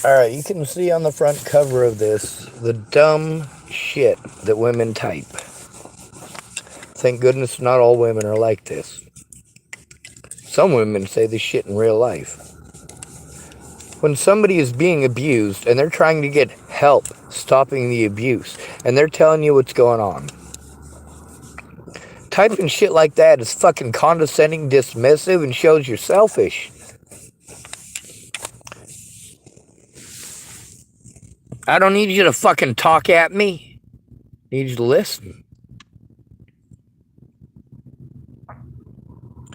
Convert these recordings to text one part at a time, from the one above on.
Alright, you can see on the front cover of this the dumb shit that women type. Thank goodness not all women are like this. Some women say this shit in real life. When somebody is being abused and they're trying to get help stopping the abuse and they're telling you what's going on, typing shit like that is fucking condescending, dismissive, and shows you're selfish. I don't need you to fucking talk at me. I need you to listen.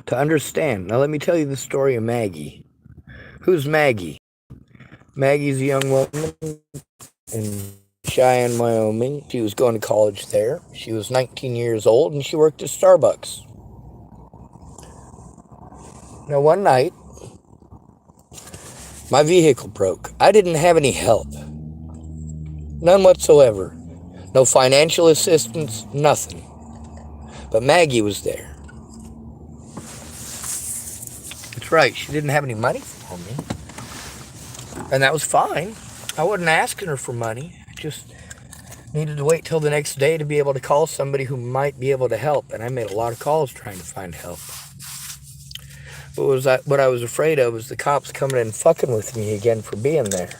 To understand. Now let me tell you the story of Maggie. Who's Maggie? Maggie's a young woman in Cheyenne, Wyoming. She was going to college there. She was 19 years old and she worked at Starbucks. Now one night, my vehicle broke. I didn't have any help. None whatsoever. No financial assistance, nothing. But Maggie was there. That's right, she didn't have any money for me. And that was fine. I wasn't asking her for money. I just needed to wait till the next day to be able to call somebody who might be able to help. And I made a lot of calls trying to find help. But what I was afraid of was the cops coming and fucking with me again for being there.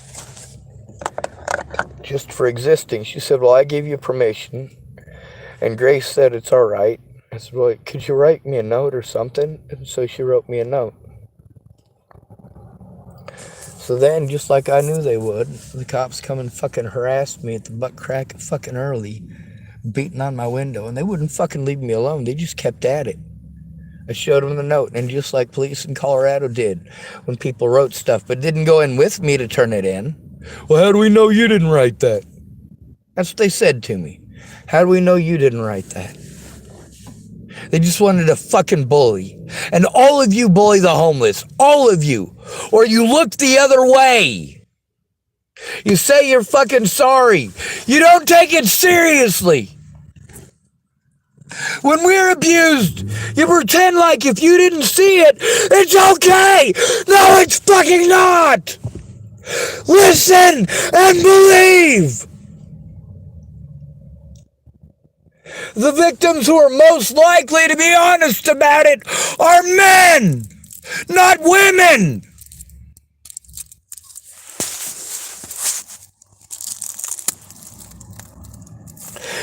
Just for existing. She said, well, I gave you permission. And Grace said, it's all right. I said, well, could you write me a note or something? And so she wrote me a note. So then, just like I knew they would, the cops come and fucking harassed me at the butt crack of fucking early, beating on my window. And they wouldn't fucking leave me alone. They just kept at it. I showed them the note, and just like police in Colorado did when people wrote stuff, but didn't go in with me to turn it in. Well, how do we know you didn't write that? That's what they said to me. How do we know you didn't write that? They just wanted to fucking bully. And all of you bully the homeless. All of you. Or you look the other way. You say you're fucking sorry. You don't take it seriously. When we're abused, you pretend like if you didn't see it, it's okay. No, it's fucking not. Listen and believe. The victims who are most likely to be honest about it are men, not women.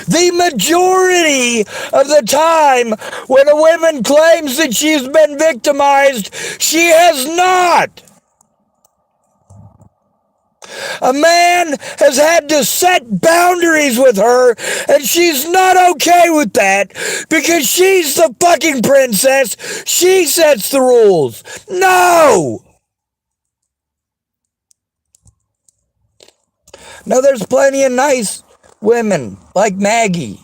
The majority of the time when a woman claims that she's been victimized, she has not. A man has had to set boundaries with her, and she's not okay with that because she's the fucking princess. She sets the rules. No! Now, there's plenty of nice women like Maggie.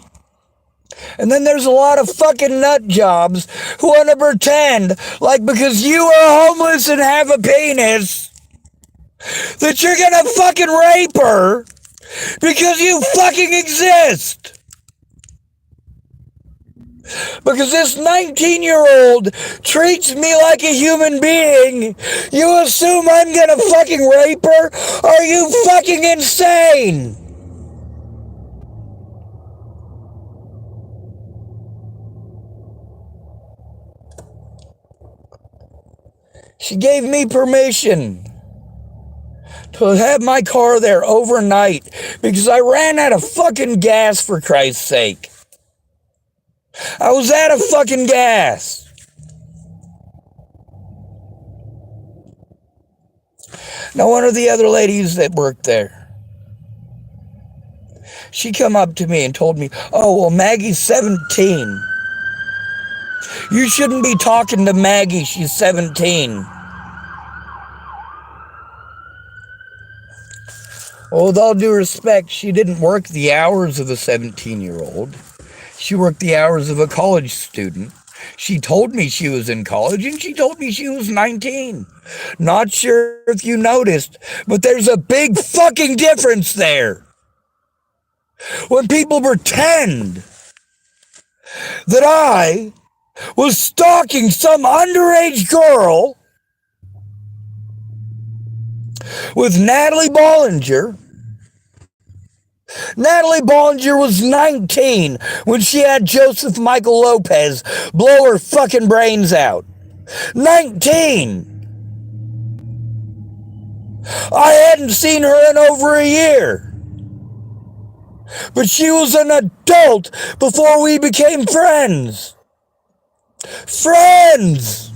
And then there's a lot of fucking nut jobs who want to pretend like because you are homeless and have a penis that you're gonna fucking rape her because you fucking exist. Because this 19-year-old treats me like a human being, you assume I'm gonna fucking rape her? Are you fucking insane? She gave me permission to have my car there overnight because I ran out of fucking gas, for Christ's sake. I was out of fucking gas. Now, one of the other ladies that worked there, she come up to me and told me, oh, well, Maggie's 17. You shouldn't be talking to Maggie, she's 17. Well, with all due respect, she didn't work the hours of a 17-year-old. She worked the hours of a college student. She told me she was in college, and she told me she was 19. Not sure if you noticed, but there's a big fucking difference there. When people pretend that I was stalking some underage girl with Natalie Bollinger. Natalie Bollinger was 19 when she had Joseph Michael Lopez blow her fucking brains out. 19! I hadn't seen her in over a year. But she was an adult before we became friends. Friends!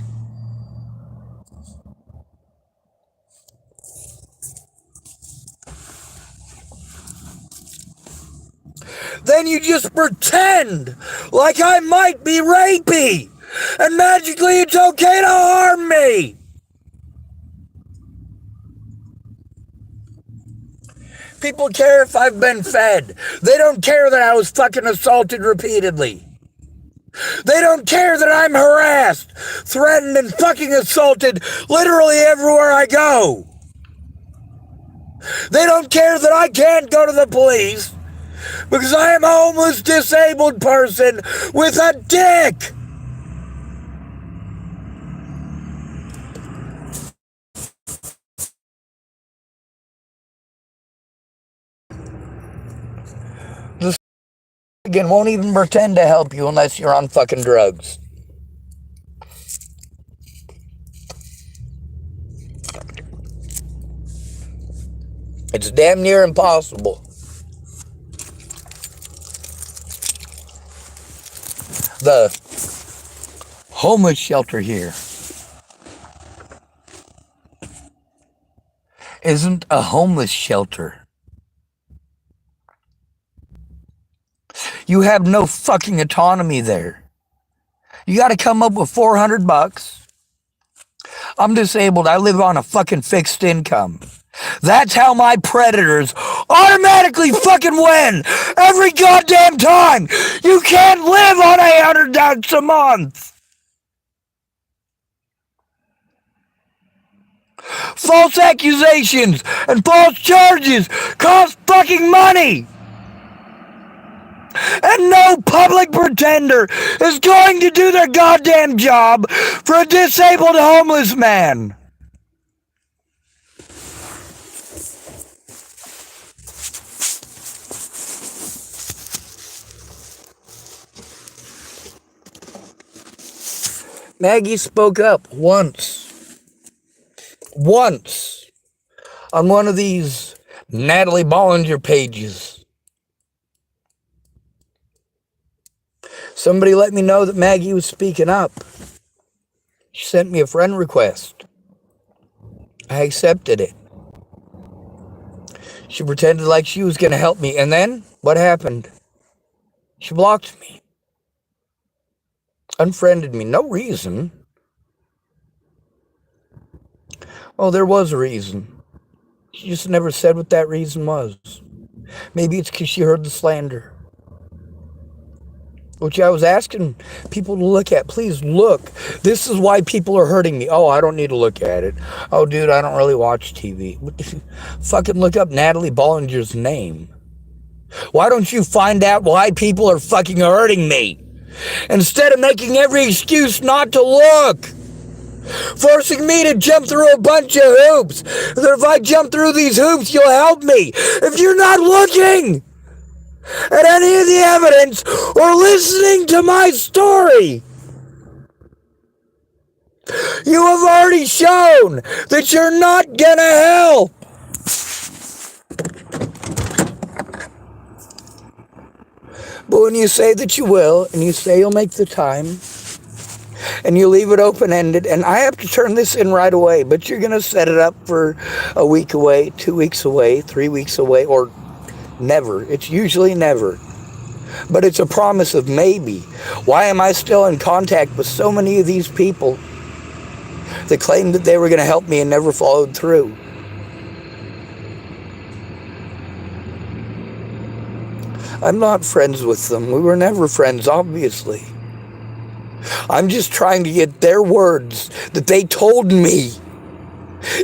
Then you just pretend like I might be rapey, and magically it's okay to harm me. People care if I've been fed. They don't care that I was fucking assaulted repeatedly. They don't care that I'm harassed, threatened, and fucking assaulted literally everywhere I go. They don't care that I can't go to the police because I am a homeless, disabled person with a dick. The again won't even pretend to help you unless you're on fucking drugs. It's damn near impossible. The homeless shelter here isn't a homeless shelter. You have no fucking autonomy there. You got to come up with $400. I'm disabled. I live on a fucking fixed income. That's how my predators automatically fucking win every goddamn time. You can't live on $800 a month. False accusations and false charges cost fucking money. And no public pretender is going to do their goddamn job for a disabled homeless man. Maggie spoke up once on one of these Natalie Bollinger pages. Somebody let me know that Maggie was speaking up. She sent me a friend request. I accepted it. She pretended like she was going to help me, and then what happened? She blocked me. Unfriended me. No reason. Well, there was a reason. She just never said what that reason was. Maybe it's because she heard the slander. Which I was asking people to look at. Please look. This is why people are hurting me. Oh, I don't need to look at it. Oh, dude, I don't really watch TV. Fucking look up Natalie Bollinger's name. Why don't you find out why people are fucking hurting me? Instead of making every excuse not to look. Forcing me to jump through a bunch of hoops. That if I jump through these hoops, you'll help me. If you're not looking at any of the evidence or listening to my story, you have already shown that you're not gonna help. But when you say that you will, and you say you'll make the time, and you leave it open-ended, and I have to turn this in right away, but you're going to set it up for a week away, 2 weeks away, 3 weeks away, or never. It's usually never. But it's a promise of maybe. Why am I still in contact with so many of these people that claimed that they were going to help me and never followed through? I'm not friends with them. We were never friends, obviously. I'm just trying to get their words that they told me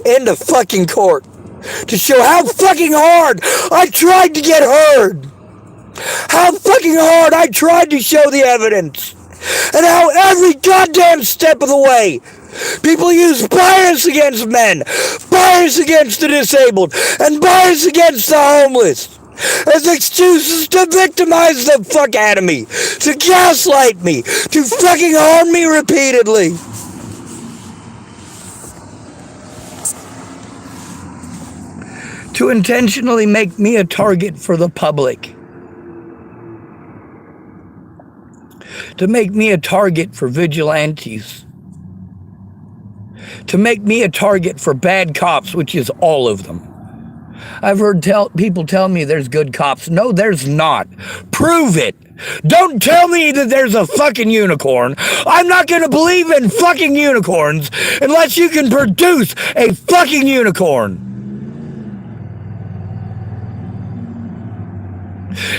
into fucking court to show how fucking hard I tried to get heard. How fucking hard I tried to show the evidence. And how every goddamn step of the way People use bias against men, bias against the disabled, and bias against the homeless as excuses to victimize the fuck out of me, to gaslight me, to fucking harm me repeatedly. To intentionally make me a target for the public. To make me a target for vigilantes. To make me a target for bad cops, which is all of them. I've heard people tell me there's good cops. No, there's not. Prove it. Don't tell me that there's a fucking unicorn. I'm not going to believe in fucking unicorns unless you can produce a fucking unicorn.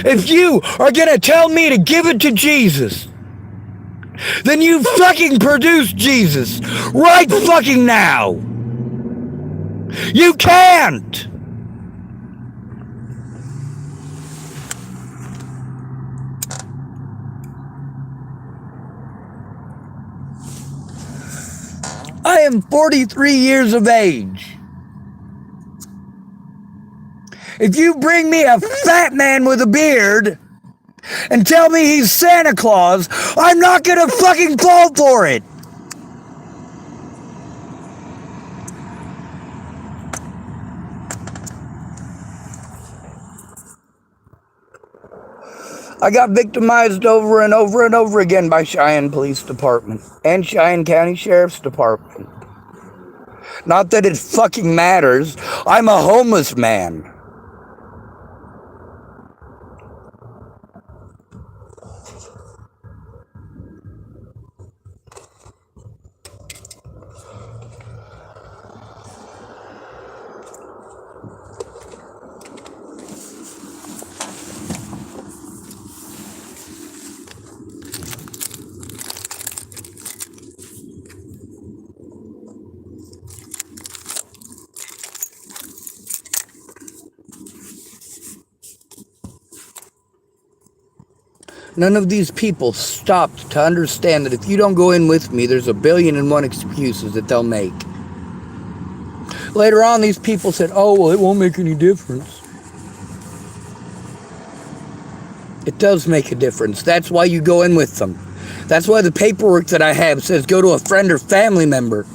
If you are going to tell me to give it to Jesus, then you fucking produce Jesus right fucking now. You can't. I am 43 years of age. If you bring me a fat man with a beard and tell me he's Santa Claus, I'm not gonna fucking fall for it. I got victimized over and over and over again by Cheyenne Police Department and Cheyenne County Sheriff's Department. Not that it fucking matters. I'm a homeless man. None of these people stopped to understand that if you don't go in with me, there's 1,000,000,001 excuses that they'll make. Later on, these people said, oh, well, it won't make any difference. It does make a difference. That's why you go in with them. That's why the paperwork that I have says go to a friend or family member.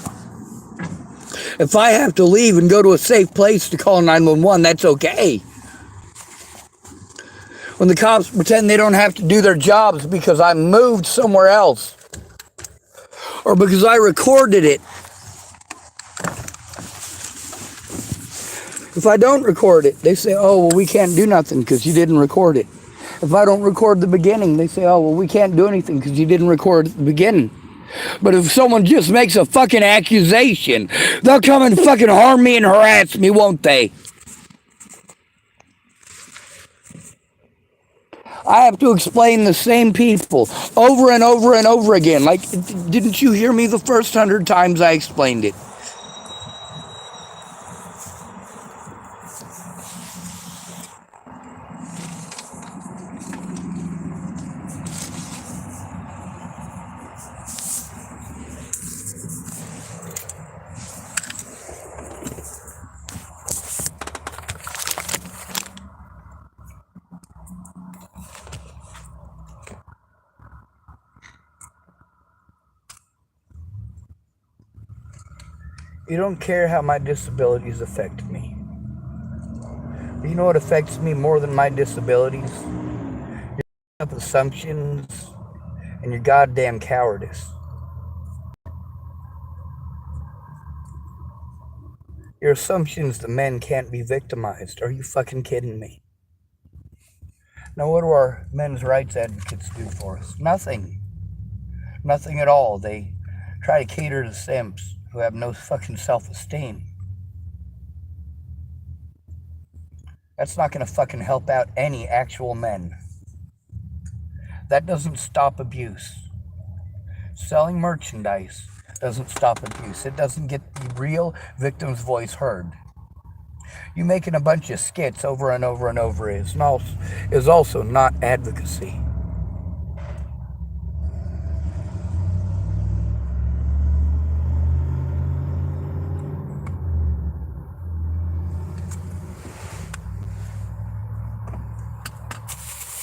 If I have to leave and go to a safe place to call 911, that's okay. When the cops pretend they don't have to do their jobs because I moved somewhere else or because I recorded it. If I don't record it, they say, oh, well, we can't do nothing because you didn't record it. If I don't record the beginning, they say, oh, well, we can't do anything because you didn't record the beginning. But if someone just makes a fucking accusation, they'll come and fucking harm me and harass me, won't they? I have to explain the same people over and over and over again. Like, didn't you hear me the first 100 times I explained it? You don't care how my disabilities affect me. But you know what affects me more than my disabilities? Your assumptions and your goddamn cowardice. Your assumptions that men can't be victimized. Are you fucking kidding me? Now what do our men's rights advocates do for us? Nothing. Nothing at all. They try to cater to simps who have no fucking self-esteem. That's not going to fucking help out any actual men. That doesn't stop abuse. Selling merchandise doesn't stop abuse. It doesn't get the real victim's voice heard. You making a bunch of skits over and over and over is also not advocacy.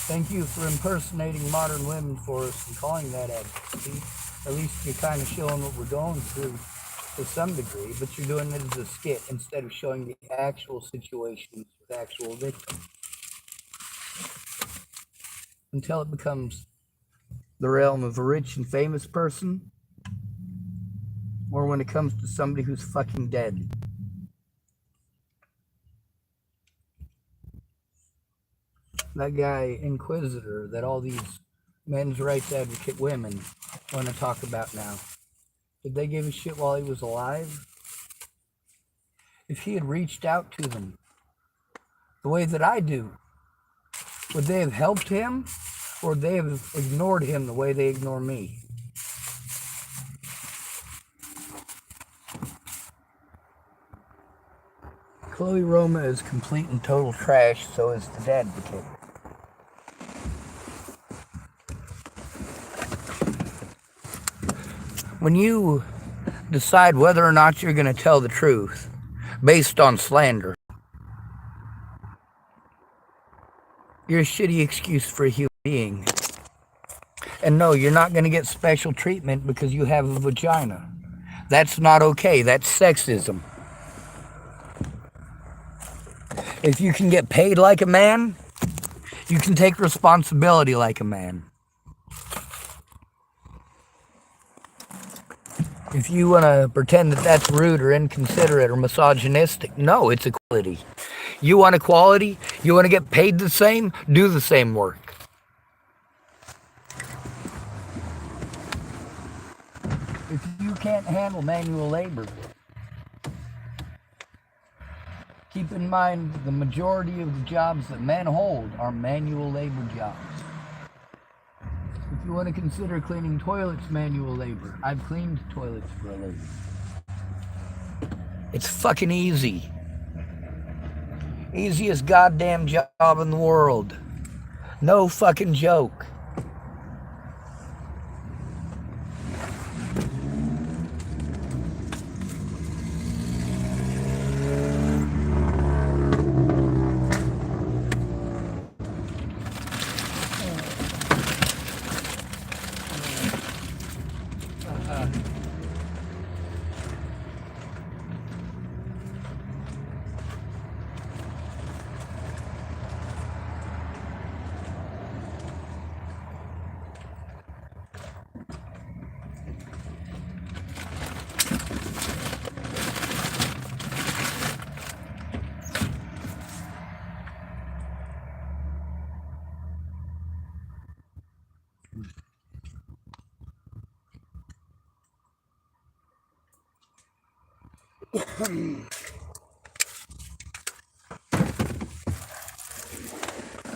Thank you for impersonating modern women for us and calling that advocacy. At least you're kind of showing what we're going through to some degree, but you're doing it as a skit instead of showing the actual situations with actual victims. Until it becomes the realm of a rich and famous person, or when it comes to somebody who's fucking dead. That guy Inquisitor that all these men's rights advocate women want to talk about now. Did they give a shit while he was alive? If he had reached out to them the way that I do, would they have helped him, or would they have ignored him the way they ignore me? Chloe Roma is complete and total trash, so is the advocate. When you decide whether or not you're going to tell the truth based on slander, you're a shitty excuse for a human being. And no, you're not going to get special treatment because you have a vagina. That's not okay. That's sexism. If you can get paid like a man, you can take responsibility like a man. If you want to pretend that that's rude or inconsiderate or misogynistic, no, it's equality. You want equality? You want to get paid the same? Do the same work. If you can't handle manual labor, keep in mind the majority of the jobs that men hold are manual labor jobs. If you want to consider cleaning toilets manual labor, I've cleaned toilets for a living. It's fucking easy. Easiest goddamn job in the world. No fucking joke.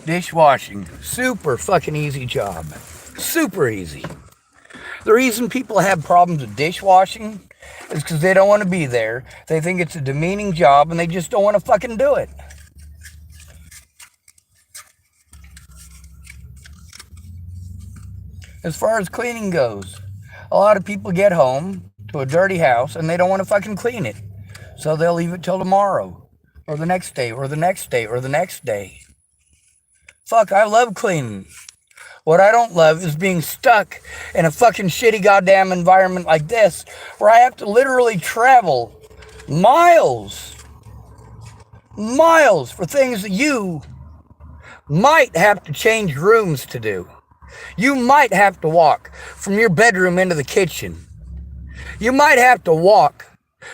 Dishwashing, super fucking easy job. Super easy. The reason people have problems with dishwashing is because they don't want to be there. They think it's a demeaning job and they just don't want to fucking do it. As far as cleaning goes, a lot of people get home to a dirty house and they don't want to fucking clean it. So they'll leave it till tomorrow, or the next day, or the next day, or the next day. Fuck, I love cleaning. What I don't love is being stuck in a fucking shitty goddamn environment like this, where I have to literally travel miles for things that you might have to change rooms to do. You might have to walk from your bedroom into the kitchen. You might have to walk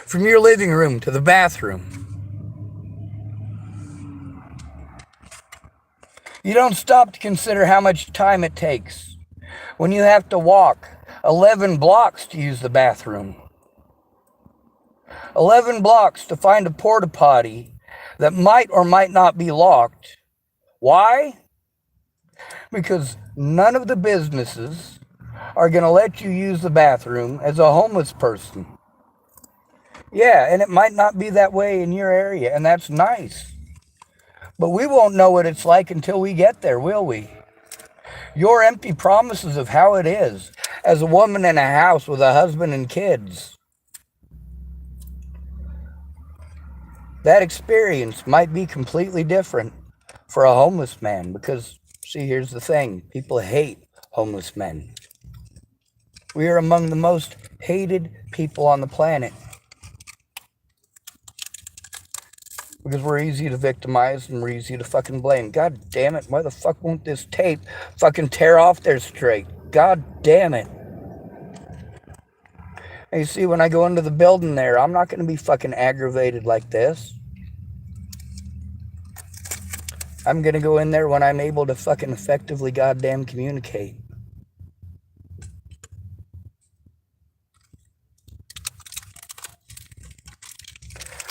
from your living room to the bathroom. You don't stop to consider how much time it takes when you have to walk 11 blocks to use the bathroom. 11 blocks to find a porta potty that might or might not be locked. Why? Because none of the businesses are going to let you use the bathroom as a homeless person. Yeah, and it might not be that way in your area, and that's nice. But we won't know what it's like until we get there, will we? Your empty promises of how it is as a woman in a house with a husband and kids. That experience might be completely different for a homeless man because See, here's the thing. People hate homeless men. We are among the most hated people on the planet. Because we're easy to victimize and we're easy to fucking blame. God damn it, why the fuck won't this tape fucking tear off there straight? God damn it. And you see, when I go into the building there, I'm not going to be fucking aggravated like this. I'm going to go in there when I'm able to fucking effectively goddamn communicate.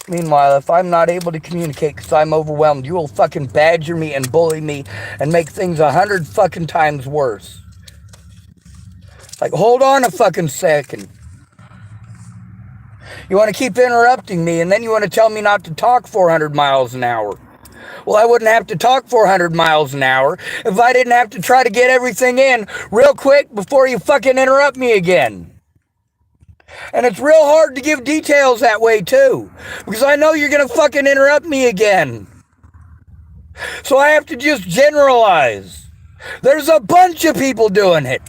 Meanwhile, if I'm not able to communicate because I'm overwhelmed, you will fucking badger me and bully me and make things 100 fucking times worse. Like, hold on a fucking second. You want to keep interrupting me and then you want to tell me not to talk 400 miles an hour. Well, I wouldn't have to talk 400 miles an hour if I didn't have to try to get everything in real quick before you fucking interrupt me again. And it's real hard to give details that way too, because I know you're going to fucking interrupt me again. So I have to just generalize. There's a bunch of people doing it.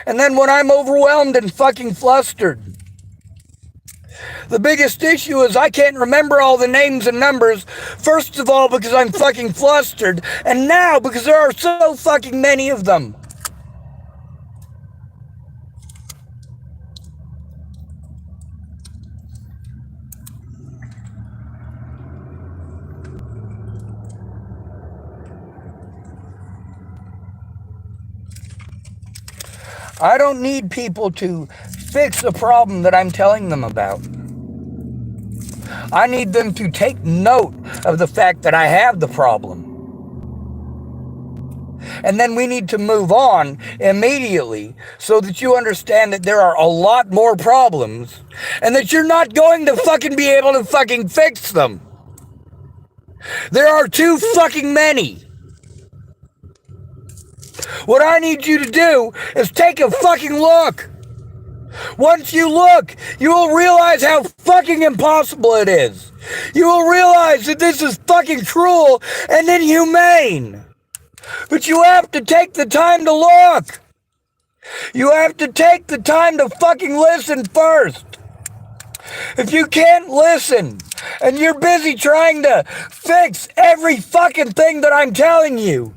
And then when I'm overwhelmed and fucking flustered, the biggest issue is I can't remember all the names and numbers, first of all because I'm fucking flustered, and now because there are so fucking many of them. I don't need people to fix a problem that I'm telling them about. I need them to take note of the fact that I have the problem. And then we need to move on immediately so that you understand that there are a lot more problems and that you're not going to fucking be able to fucking fix them. There are too fucking many. What I need you to do is take a fucking look. Once you look, you will realize how fucking impossible it is. You will realize that this is fucking cruel and inhumane. But you have to take the time to look. You have to take the time to fucking listen first. If you can't listen and you're busy trying to fix every fucking thing that I'm telling you,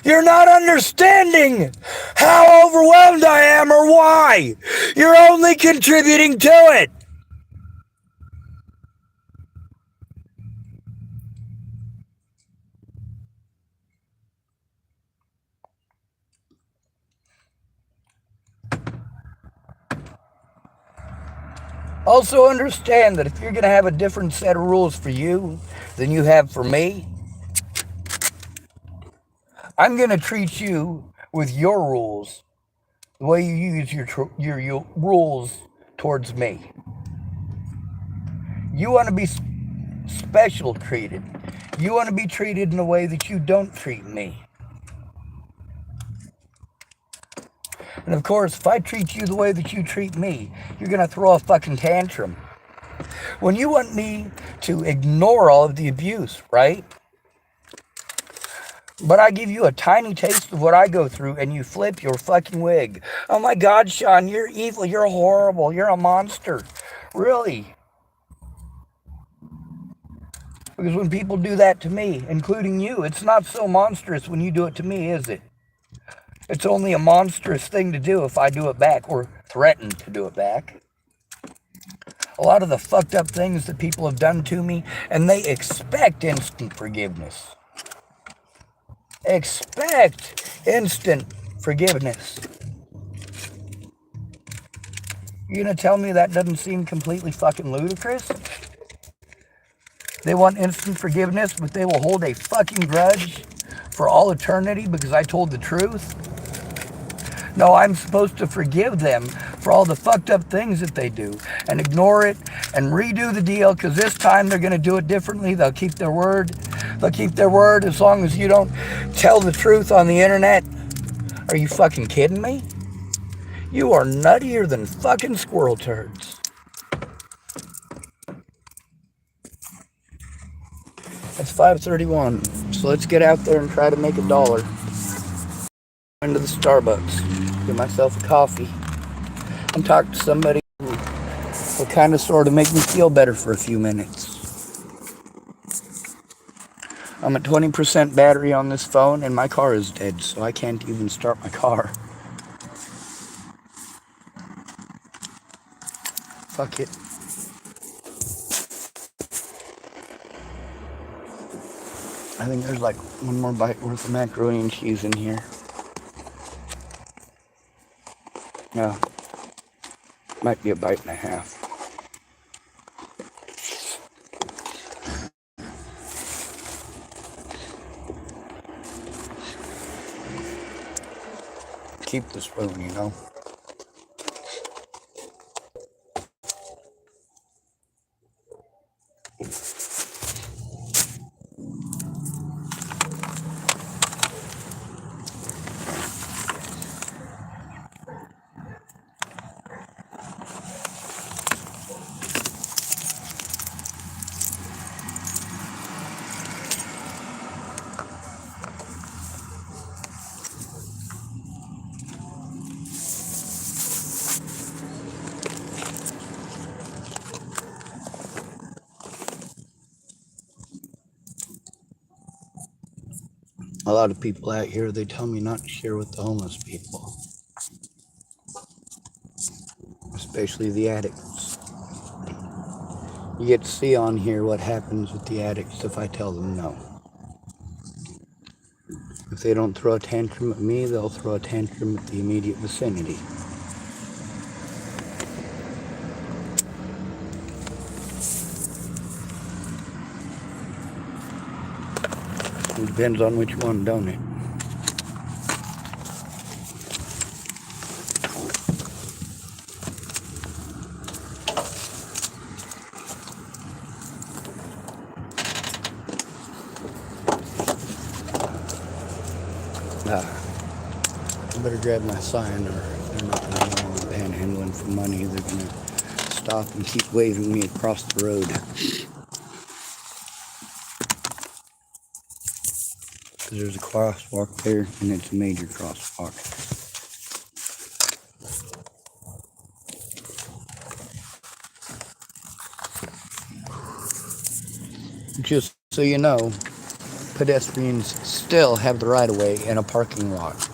you're not understanding how overwhelmed I am or why. You're only contributing to it. Also understand that if you're going to have a different set of rules for you than you have for me, I'm going to treat you with your rules the way you use your rules towards me. You want to be special treated. You want to be treated in a way that you don't treat me. And of course, if I treat you the way that you treat me, you're going to throw a fucking tantrum. When you want me to ignore all of the abuse, right? But I give you a tiny taste of what I go through and you flip your fucking wig. Oh my God, Sean, you're evil, you're horrible, you're a monster. Really? Because when people do that to me, including you, it's not so monstrous when you do it to me, is it? It's only a monstrous thing to do if I do it back or threaten to do it back. A lot of the fucked up things that people have done to me, and they expect instant forgiveness. Expect instant forgiveness. You gonna tell me that doesn't seem completely fucking ludicrous? They want instant forgiveness, but they will hold a fucking grudge for all eternity because I told the truth? No, I'm supposed to forgive them for all the fucked up things that they do and ignore it and redo the deal because this time they're going to do it differently. They'll keep their word. They'll keep their word as long as you don't tell the truth on the internet. Are you fucking kidding me? You are nuttier than fucking squirrel turds. It's 5:31, so let's get out there and try to make $1. Into the Starbucks, get myself a coffee, and talk to somebody who will kind of sort of make me feel better for a few minutes. I'm at 20% battery on this phone, and my car is dead, so I can't even start my car. Fuck it. I think there's like one more bite worth of macaroni and cheese in here. Yeah, might be a bite and a half. Keep the spoon, you know. A lot of people out here, they tell me not to share with the homeless people, especially the addicts. You get to see on here what happens with the addicts if I tell them no. If they don't throw a tantrum at me, they'll throw a tantrum at the immediate vicinity. It depends on which one, don't it? I better grab my sign, or they're not going to know I'm panhandling for money. They're going to stop and keep waving me across the road. Because there's a crosswalk there, and it's a major crosswalk. Just so you know, pedestrians still have the right-of-way in a parking lot.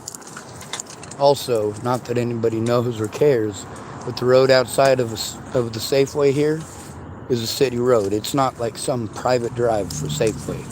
Also, not that anybody knows or cares, but the road outside of the Safeway here is a city road. It's not like some private drive for Safeway.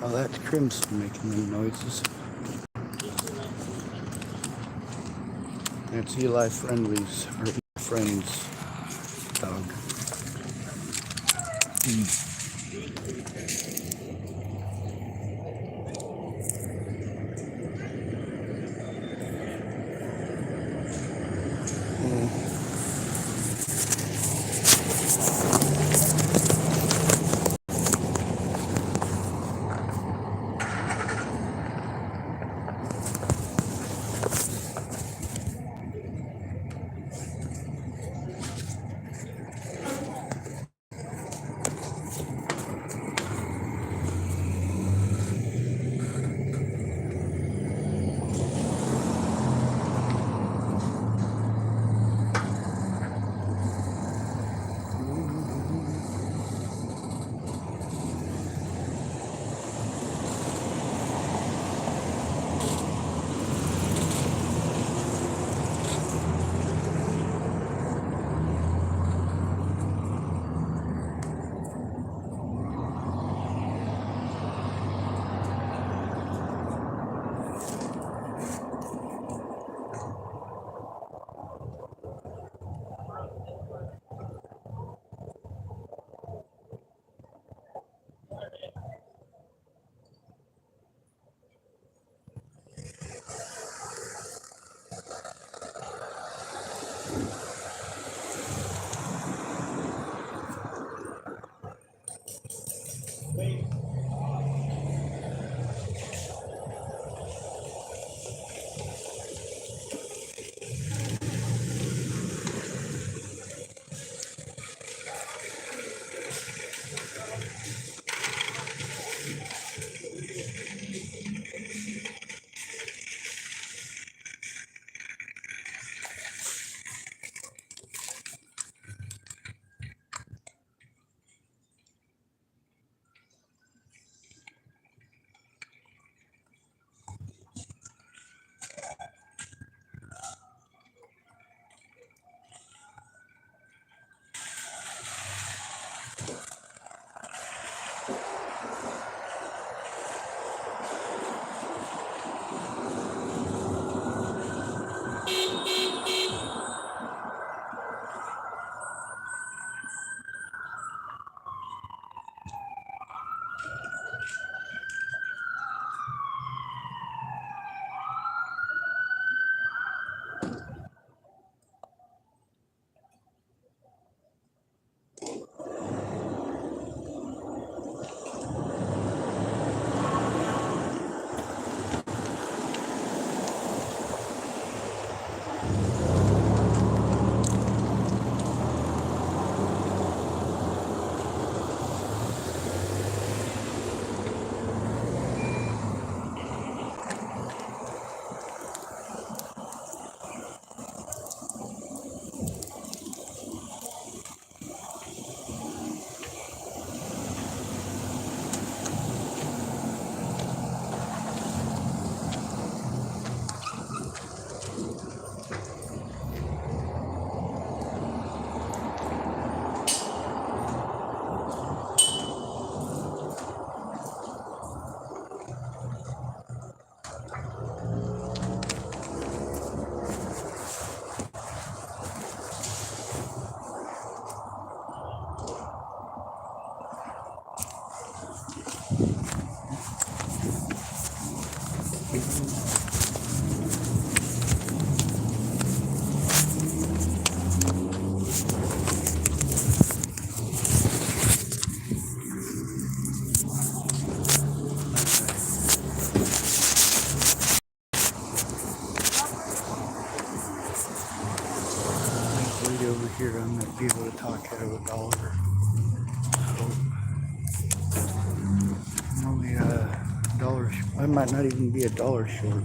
Oh, that's Crimson making these noises. That's Eli Friendly's, or Eli Friend's dog. here, I'm going to be able to talk out of a dollar. So, I'm only a dollar, I might not even be a dollar short.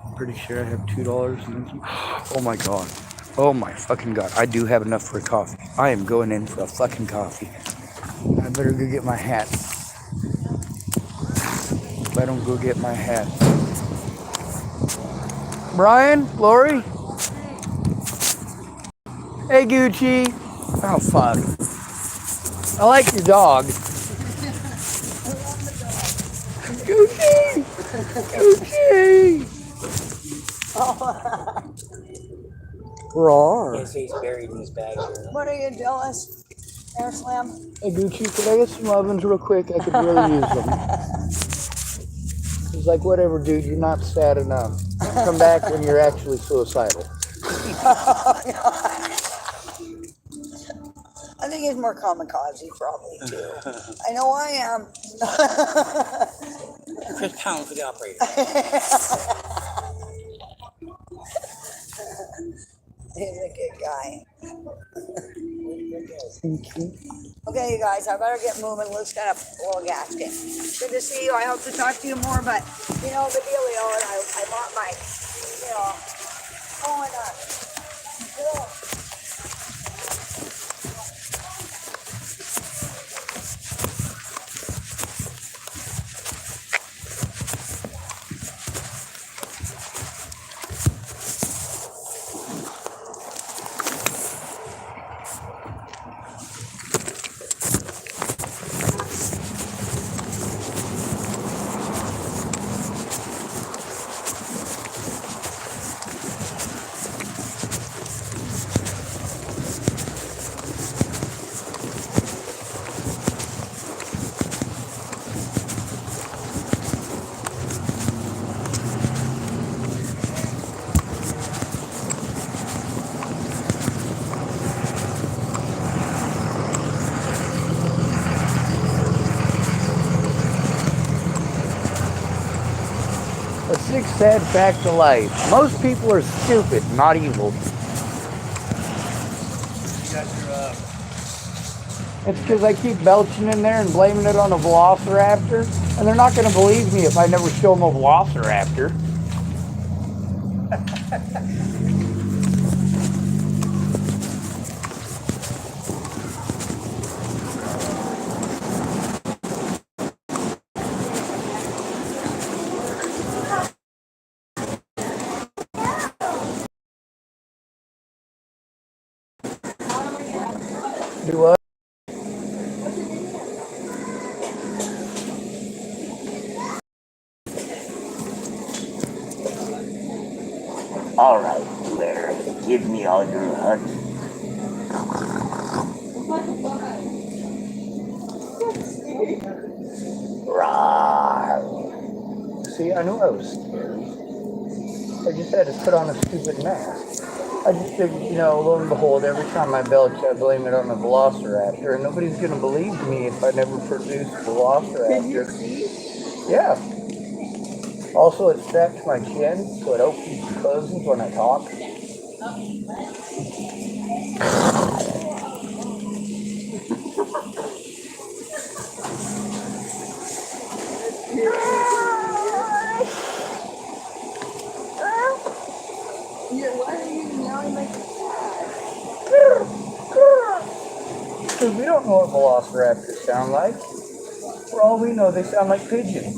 I'm pretty sure I have $2 and then some. Oh my God. Oh my fucking God. I do have enough for a coffee. I am going in for a fucking coffee. I better go get my hat. If I don't go get my hat. Brian? Lori? Hey, Gucci. Oh, fuck. I like your dog. Gucci! Gucci! Roar. He's buried in his bag here. What are you, jealous? Air slam? Hey, Gucci, could I get some ovens real quick? I could really use them. He's like, whatever, dude, you're not sad enough. Come back when you're actually suicidal. I think he's more kamikaze, probably, too. I know I am. Chris Pound for the operator. He's a good guy. Thank you. Okay, you guys, I better get moving. Luke's got a little gasket. Good to see you. I hope to talk to you more, but you know the dealio, and I bought my, you know, going on. A sick, sad fact of life. Most people are stupid, not evil. It's because I keep belching in there and blaming it on a velociraptor, and they're not going to believe me if I never show them a velociraptor. Do what? All right, Blair, give me all your hunt. Rawr. See, I knew I was scared. I just had to put on a stupid mask. I just figured, you know, lo and behold, every time I belch, I blame it on a velociraptor, and nobody's going to believe me if I never produce a velociraptor. Can you see? Yeah. Also, it's strapped to my chin, so it opens and closes when I talk. Why are you yelling like that? Because we don't know what velociraptors sound like. For all we know, they sound like pigeons.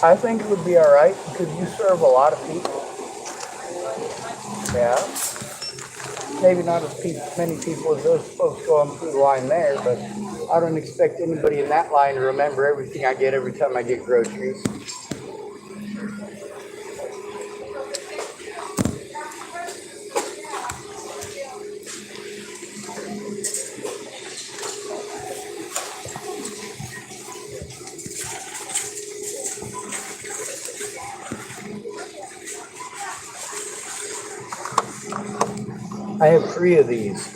I think it would be all right because you serve a lot of people. Yeah. Maybe not as many people as those folks going through the line there, but I don't expect anybody in that line to remember everything I get every time I get groceries. I have 3 of these.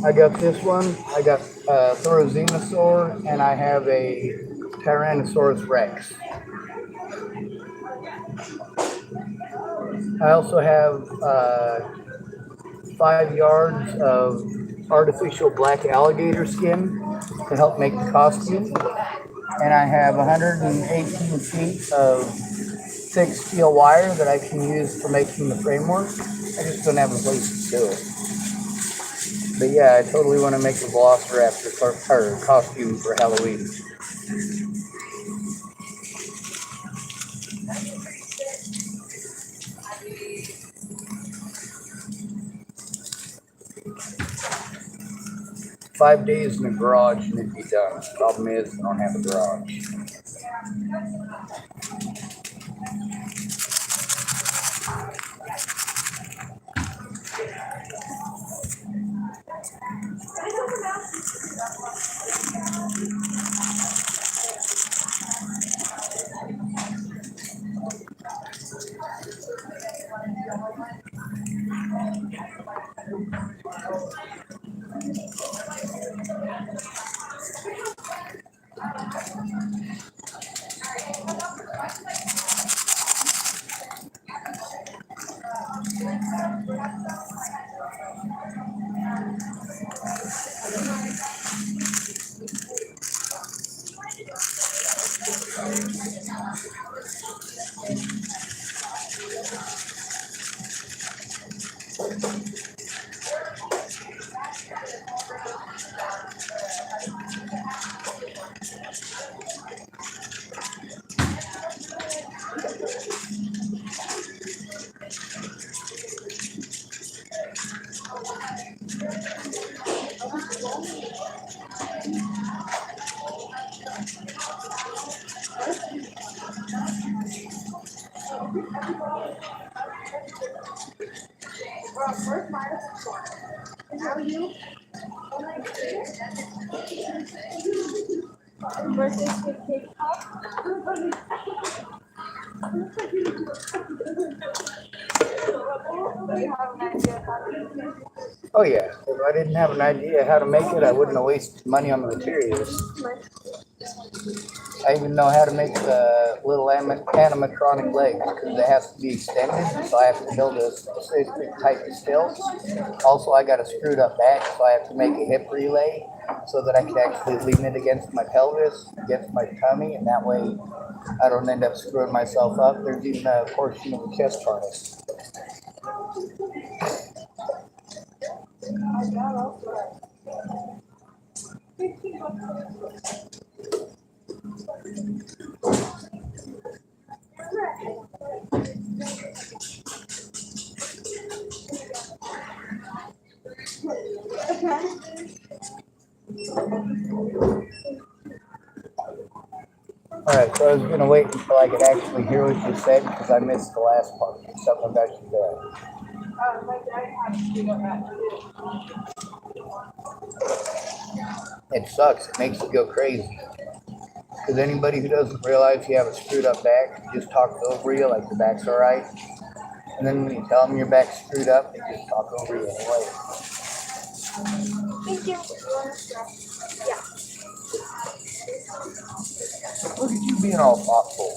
I got this one. I got Thorazinosaur, and I have a Tyrannosaurus Rex. I also have 5 yards of artificial black alligator skin to help make the costume. And I have 118 feet of thick steel wire that I can use for making the framework. I just don't have a place to do it. But yeah, I totally want to make a Velociraptor costume for Halloween. Five days in the garage and it'd be done. The problem is I don't have a garage. Oh yeah, if I didn't have an idea how to make it, I wouldn't have wasted money on the materials. I even know how to make the little animatronic legs because they have to be extended, so I have to build a specific type of stilts. Also, I got a screwed up back, so I have to make a hip relay so that I can actually lean it against my pelvis, against my tummy, and that way I don't end up screwing myself up. There's even a portion of the chest harness. Alright, so I was gonna wait until I could actually hear what you said because I missed the last part. Something about your dad. It sucks. It makes you go crazy. Because anybody who doesn't realize you have a screwed up back just talks over you like your back's alright. And then when you tell them your back's screwed up, they just talk over you anyway. Thank you. Yeah. Look at you being all thoughtful.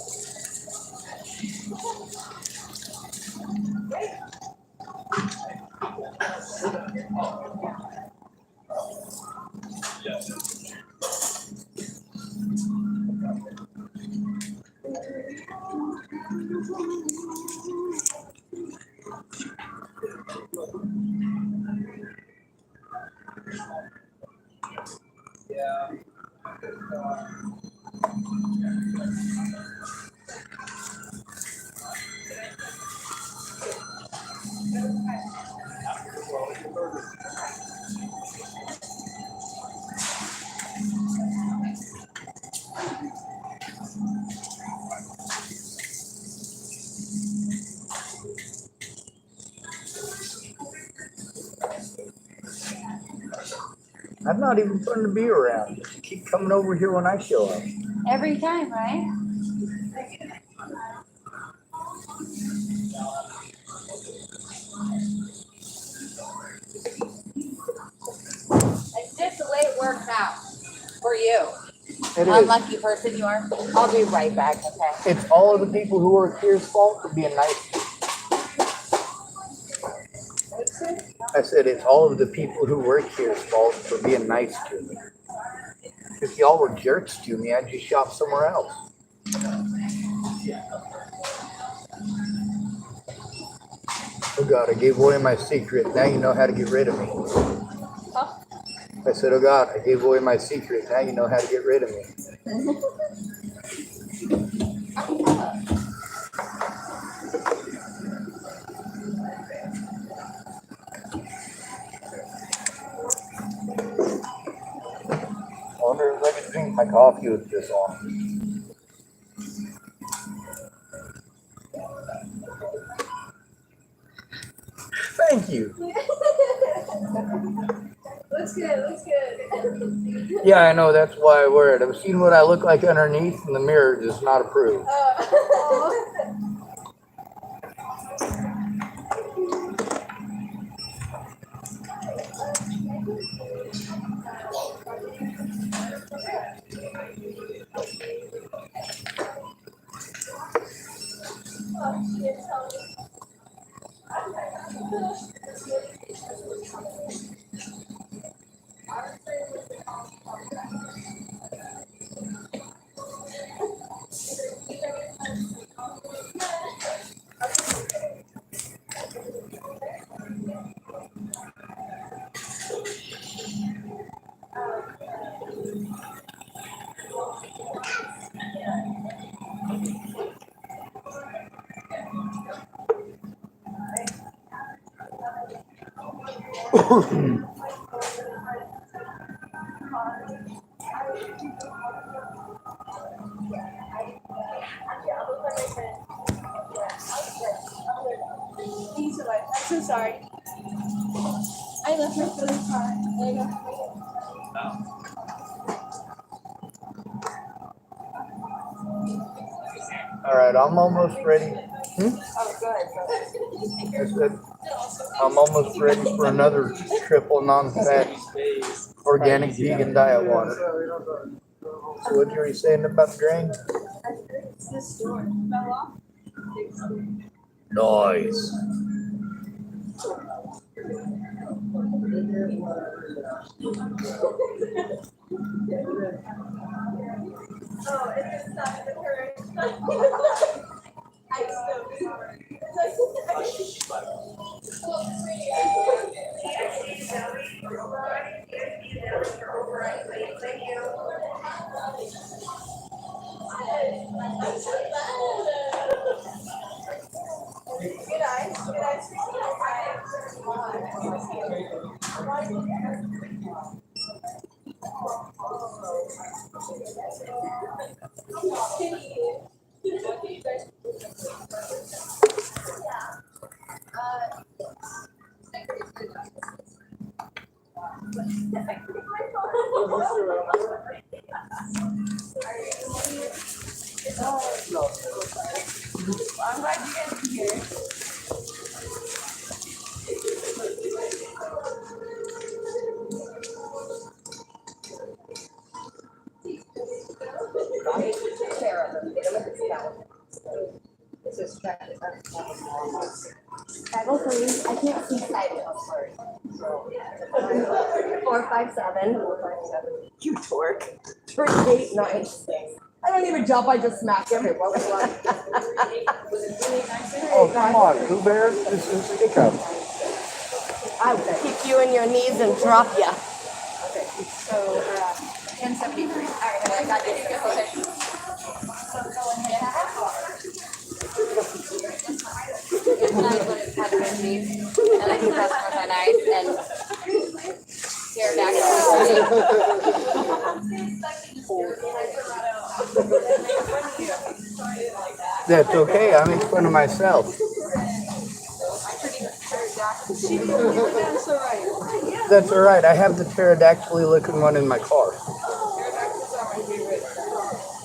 I'm not even fun to be around. You keep coming over here when I show up. Every time, right? you. It is. Unlucky person you are. I'll be right back, okay? It's all of the people who work here's fault for being nice to me. I said it's all of the people who work here's fault for being nice to me. If y'all were jerks to me, I'd just shop somewhere else. Oh God, I gave away my secret. Now you know how to get rid of me. Huh? I said, oh God, I gave away my secret. Now you know how to get rid of me. I wonder if I could drink my coffee with this on. Thank you. Looks good. Yeah, I know. That's why I wear it. I've seen what I look like underneath, and the mirror does not approve. I'm so sorry. I left my phone in the car. All right, I'm almost ready. Oh, good. I said, I'm almost ready for another triple non-fat organic vegan diet water. So what you were saying about the drain? It's this door. Fell off? Noise. Oh, it's just not the courage. I'm so sorry. Good eyes. Good eyes. I'm glad you guys are here. Bible please. I can't see Bible. 457. You dork. 389. I don't even jump, I just smack everyone. Oh, come on, Pooh Bear. This is a hiccup. I will kick you in your knees and drop you. Okay, so 1073. All right, I got this. It's nice when it's had good cheese, and I think customers are nice and That's okay. I make fun of myself. That's all right. I have the pterodactyl looking one in my car.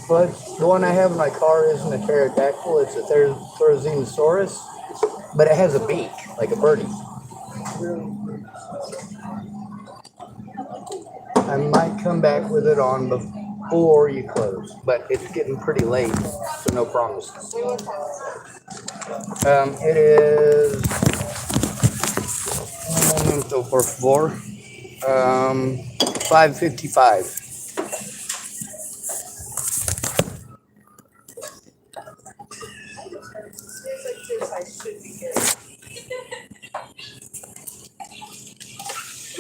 But the one I have in my car isn't a pterodactyl. It's a Therizinosaurus, but it has a beak, like a birdie. I might come back with it on before you close, but it's getting pretty late, so no promises. It is un momento, por favor. 5:55.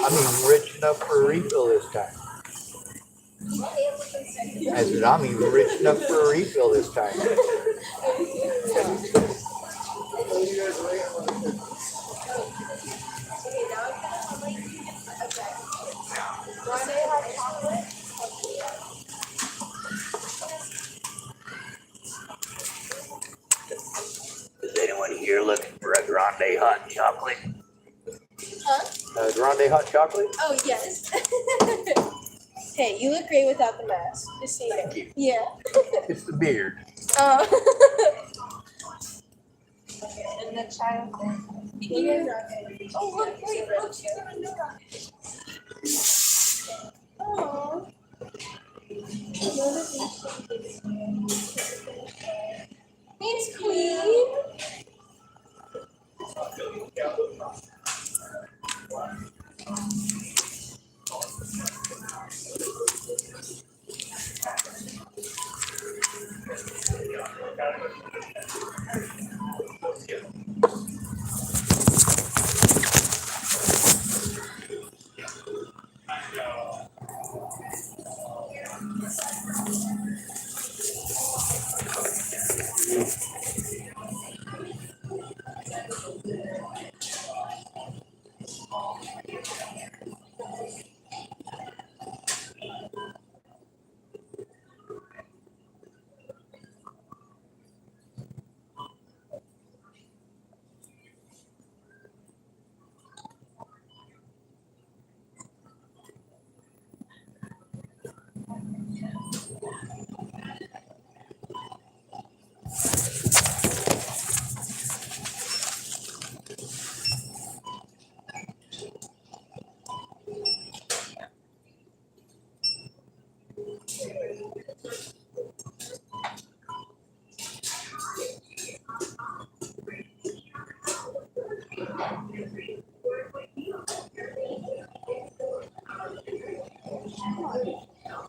I'm even rich enough for a refill this time. I said, I'm even rich enough for a refill this time. Is anyone here looking for a grande hot chocolate? Huh? Grande hot chocolate? Oh, yes. Hey, you look great without the mask. Just see Thank you. it. Yeah. It's the beard. Oh. And the child. Oh, look, wait, look, she's got a new one. Oh. Thanks, Queen.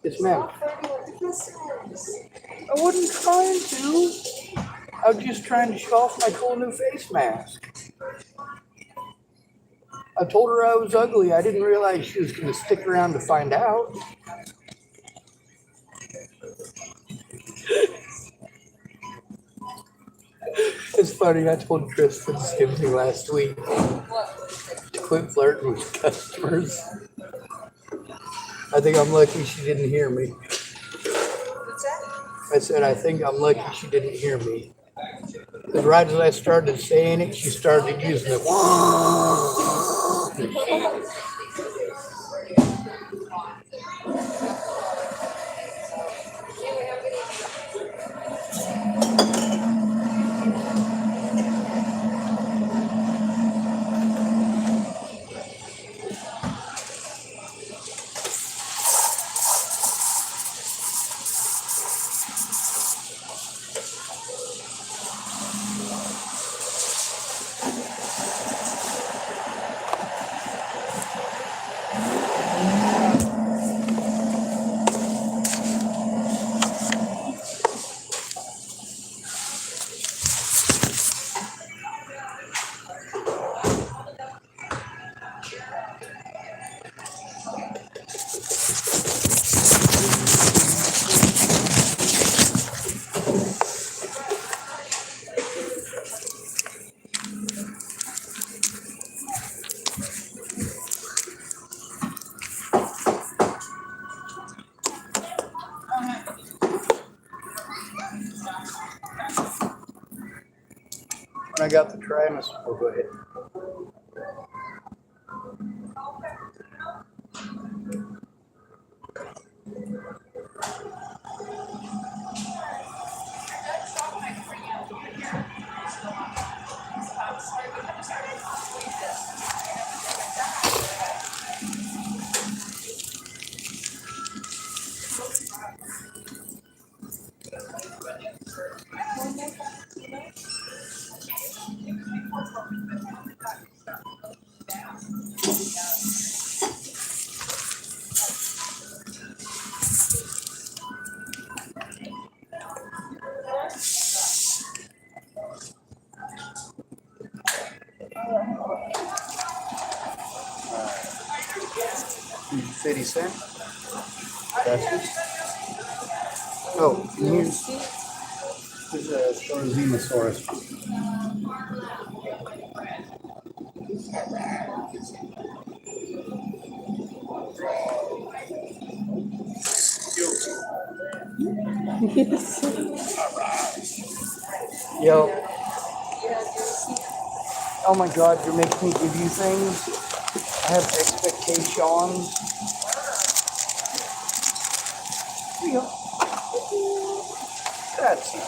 Yes, ma'am. I wasn't trying to. I was just trying to show off my cool new face mask. I told her I was ugly. I didn't realize she was going to stick around to find out. It's funny. I told Kristen the same thing last week. To quit flirting with customers. I think I'm lucky she didn't hear me. What's that? I said, I think I'm lucky she didn't hear me. Because right as I started saying it, she started using it. When I got the Trimus, oh, go ahead. $50. That's Oh, here's a Thorazinosaurus. Yo. Oh my God, you're making me give you things. I have expectations. Here you go. Grazie.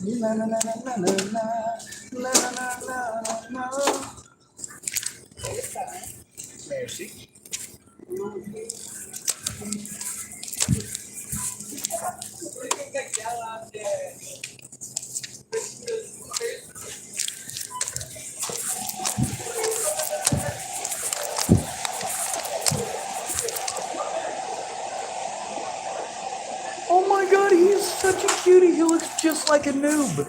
La la la la la la la la la la. Merci. Oh my God, he's such a cutie. He looks just like a noob.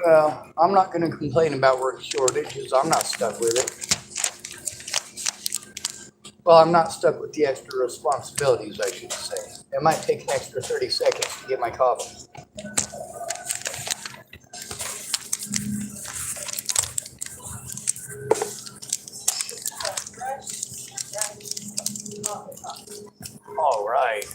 Well, I'm not going to complain about work shortages. I'm not stuck with it. Well, I'm not stuck with the extra responsibilities, I should say. It might take an extra 30 seconds to get my coffee. All right.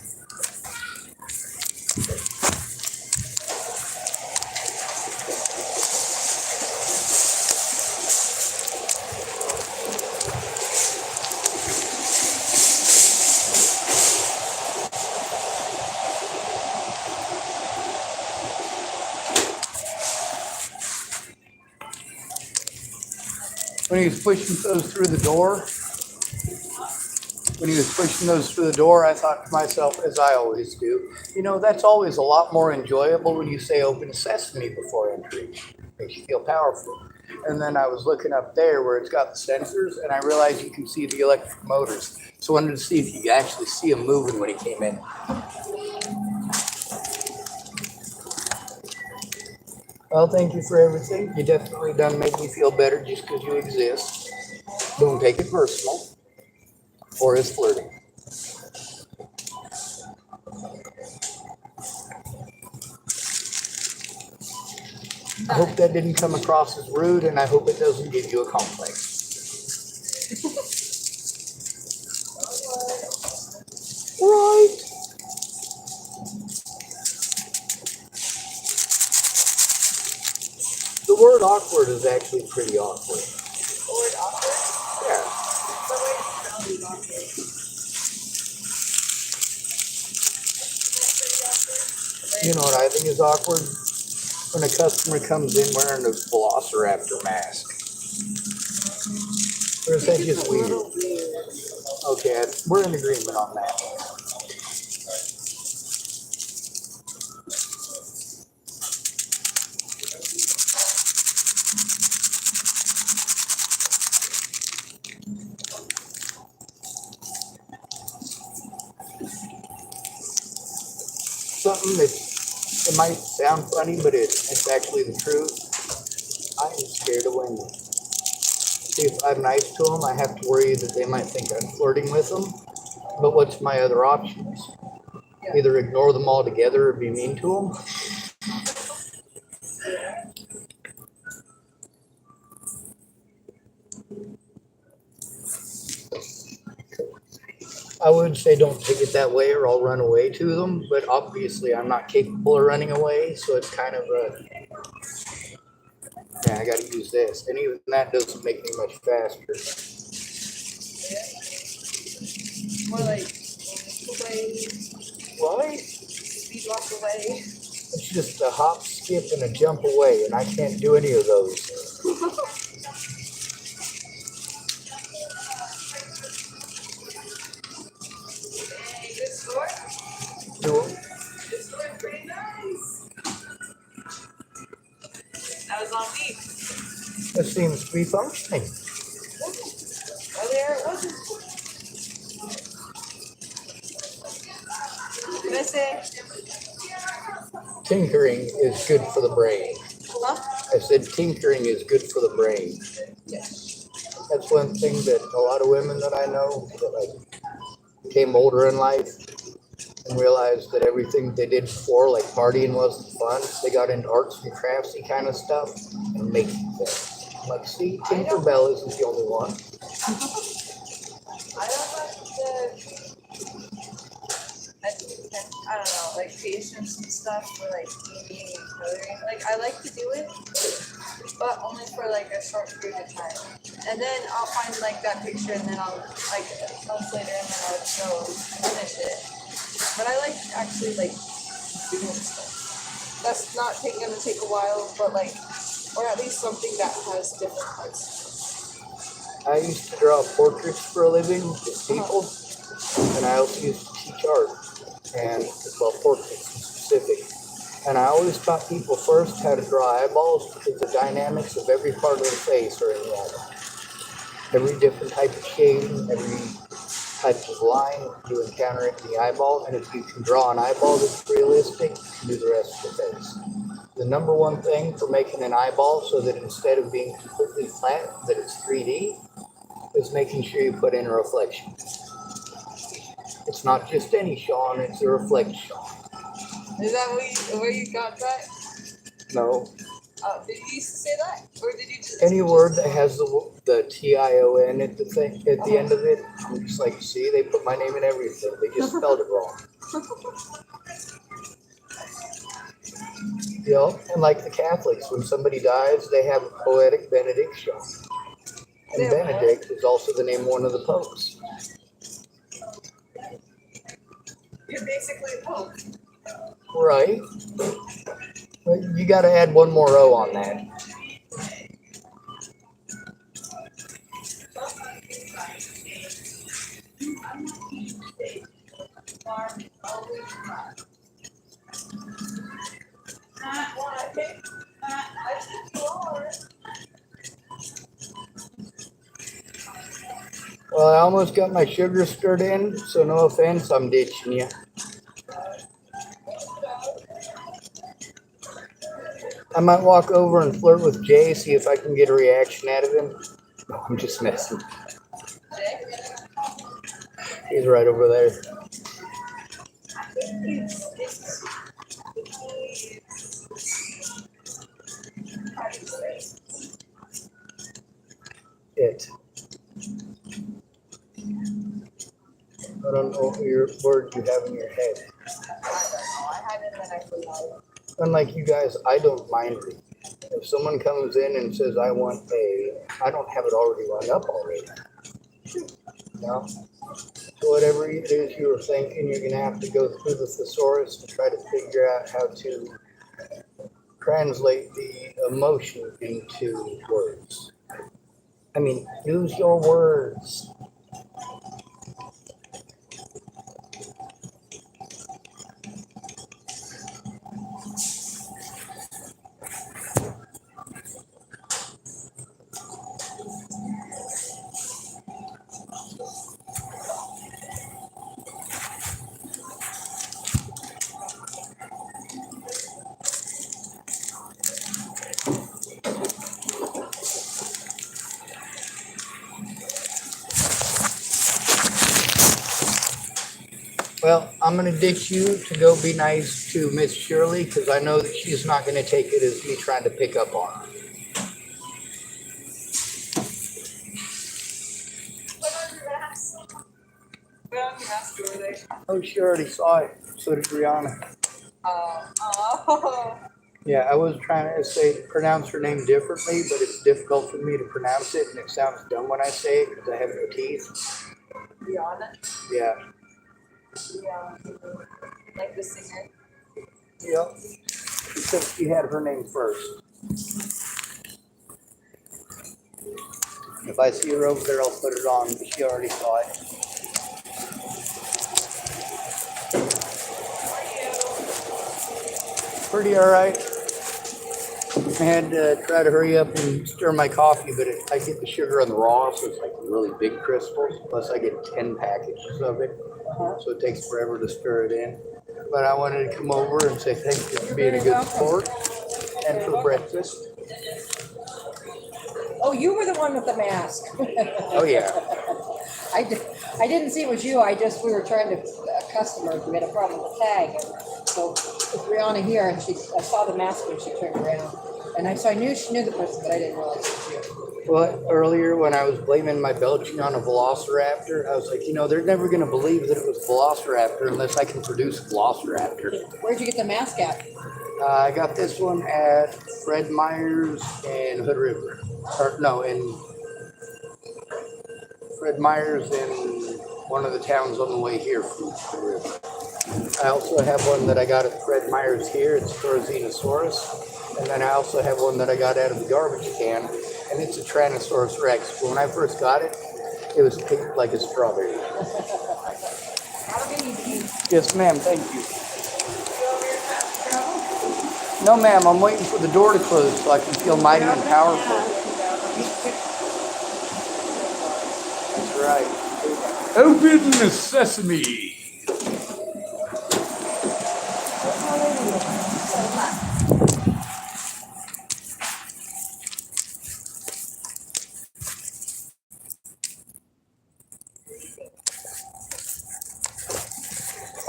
When he was pushing those through the door, I thought to myself, as I always do, you know, that's always a lot more enjoyable when you say open sesame before entering. Makes you feel powerful. And then I was looking up there where it's got the sensors, and I realized you can see the electric motors. So I wanted to see if you could actually see him moving when he came in. Well, thank you for everything. You definitely done make me feel better just because you exist. Don't take it personal or as flirting. I hope that didn't come across as rude, and I hope it doesn't give you a complex. Right. The word awkward is actually pretty awkward. The word awkward? Yeah. The way it's spelled is awkward. You know what I think is awkward? When a customer comes in wearing a velociraptor mask. Or is that just weird? Okay, we're in agreement on that. Something that it might sound funny, but it's actually the truth. I am scared of women. See, if I'm nice to them, I have to worry that they might think I'm flirting with them. But what's my other options? Either ignore them altogether or be mean to them. I would say don't take it that way or I'll run away to them, but obviously I'm not capable of running away, so it's kind of a, yeah, I gotta use this. And even that doesn't make me much faster. More like away, What? speed walk away. It's just a hop, skip, and a jump away, and I can't do any of those. Hey, good score. Do Good score, pretty nice. That was on me. it seems to be functioning. Earlier it wasn't. What did I say? Tinkering is good for the brain. Huh? I said tinkering is good for the brain. That's one thing that a lot of women that I know that like became older in life and realized that everything they did before, like partying, wasn't fun. They got into arts and craftsy kind of stuff and making things. I'm like, see, Tinkerbell isn't the only one. I don't like I don't know, like patience and stuff for like painting and coloring. Like I like to do it, but only for like a short period of time. And then I'll find like that picture and then I'll like months later and then I'll go finish it. But I like actually like doing stuff. That's not gonna take a while, but like, or at least something that has different parts. I used to draw portraits for a living with people, and I also used to teach art, and well, portraits in specific. And I always taught people first how to draw eyeballs because the dynamics of every part of the face are in the eyeball. Every different type of shading, every type of line you encounter in the eyeball, and if you can draw an eyeball that's realistic, you can do the rest of the face. The number one thing for making an eyeball so that instead of being completely flat, that it's 3D, is making sure you put in a reflection. It's not just any Sean, it's a reflection. Is that where you got that? No. Did you used to say that, or did you just Any word that has the Tion at the end of it, I'm just like, see, they put my name in everything. They just spelled it wrong. You know, and like the Catholics, when somebody dies, they have a poetic benediction. And Benedict is also the name of one of the popes. You're basically a pope. Right. But you got to add one more O on that. Well, I almost got my sugar stirred in, so no offense, I'm ditching you. I might walk over and flirt with Jay, see if I can get a reaction out of him. No, I'm just messing. He's right over there. It. I don't know your word you have in your head. I had it and I forgot. Unlike you guys, I don't mind reading. If someone comes in and says, I want I don't have it already lined up already. No? So whatever it is you were thinking, you're going to have to go through the thesaurus and try to figure out how to translate the emotion into words. I mean, use your words. Well, I'm going to ditch you to go be nice to Miss Shirley because I know that she's not going to take it as me trying to pick up on her. Oh, she already saw it. So did Brianna. Oh. Yeah, I was trying to pronounce her name differently, but it's difficult for me to pronounce it, and it sounds dumb when I say it because I have no teeth. Rihanna? Yeah. Yeah. Like the singer? Yep. said she had her name first. If I see her over there, I'll put it on, but she already saw it. Pretty all right. I had to try to hurry up and stir my coffee, but I get the sugar on the raw, so it's like really big crystals. Plus, I get 10 packages of it, so it takes forever to stir it in. But I wanted to come over and say thank you for being a good sport and for breakfast. Oh, you were the one with the mask. Oh, yeah. I didn't see it was you. We were trying to, a customer, we had a problem with the tag. So with Brianna here, and I saw the mask when she turned around. And so I knew she knew the person, but I didn't realize it was you. Well, earlier when I was blaming my belching on a velociraptor, I was like, they're never going to believe that it was velociraptor unless I can produce velociraptor. Where'd you get the mask at? I got this one at Fred Meyer's in Hood River. In Fred Meyer's in one of the towns on the way here from Hood River. I also have one that I got at Fred Meyer's here. It's Thorazinosaurus. And then I also have one that I got out of the garbage can, and it's a Tyrannosaurus Rex. But when I first got it, it was pink like a strawberry. Yes, ma'am. Thank you. No, ma'am. I'm waiting for the door to close so I can feel mighty and powerful. That's right. Open the sesame.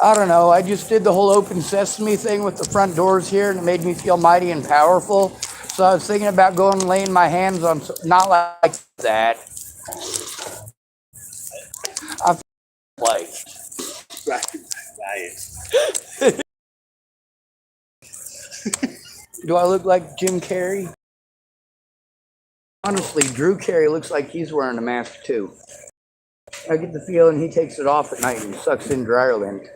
I don't know. I just did the whole open sesame thing with the front doors here, and it made me feel mighty and powerful. So I was thinking about going and laying my hands on, not like that. I feel like. Do I look like Jim Carrey? Honestly, Drew Carey looks like he's wearing a mask too. I get the feeling he takes it off at night and sucks in dryer lint.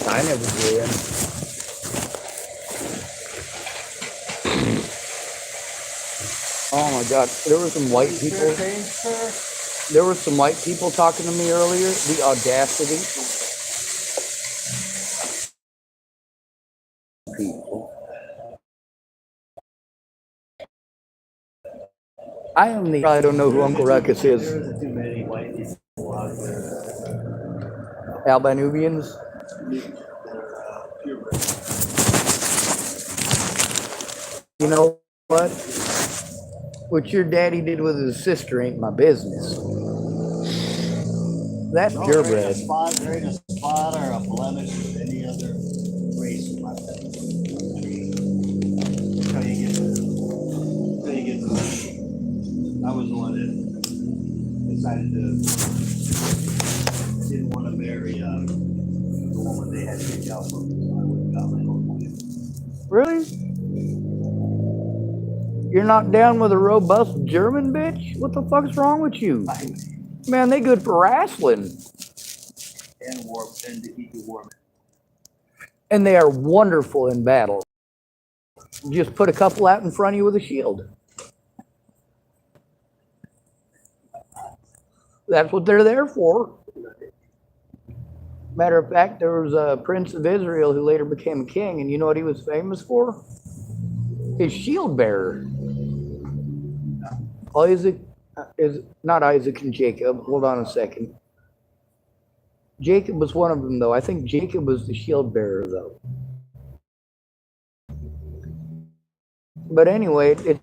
I never did. Oh my God, there were some white people. There were some white people talking to me earlier. The audacity. People. I probably don't know who Uncle Ruckus is. Albinubians. You know what? What your daddy did with his sister ain't my business. That's purebred. There ain't a spot or a blemish with any other race in my family. Until you get to me. I was the one that decided to didn't want to marry the woman they had kicked out from. So I went and got my own wife. Really? You're not down with a robust German bitch? What the fuck's wrong with you? Man, they good for wrestling. And to keep you warm. And they are wonderful in battle. Just put a couple out in front of you with a shield. That's what they're there for. Matter of fact, there was a prince of Israel who later became a king, and you know what he was famous for? His shield bearer. Isaac is not Isaac and Jacob. Hold on a second. Jacob was one of them, though. I think Jacob was the shield bearer, though. But anyway, it's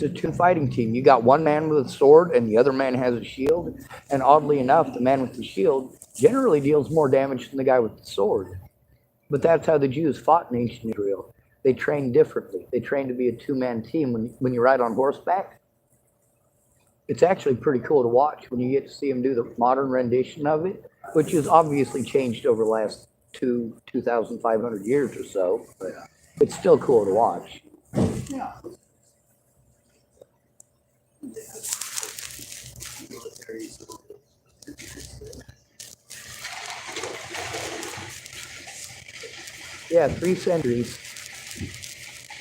a two fighting team. You got one man with a sword, and the other man has a shield. And oddly enough, the man with the shield generally deals more damage than the guy with the sword. But that's how the Jews fought in ancient Israel. They trained differently. They trained to be a two-man team when you ride on horseback. It's actually pretty cool to watch when you get to see them do the modern rendition of it, which has obviously changed over the last 2,500 years or so, but it's still cool to watch. Yeah. Yeah, 3 centuries.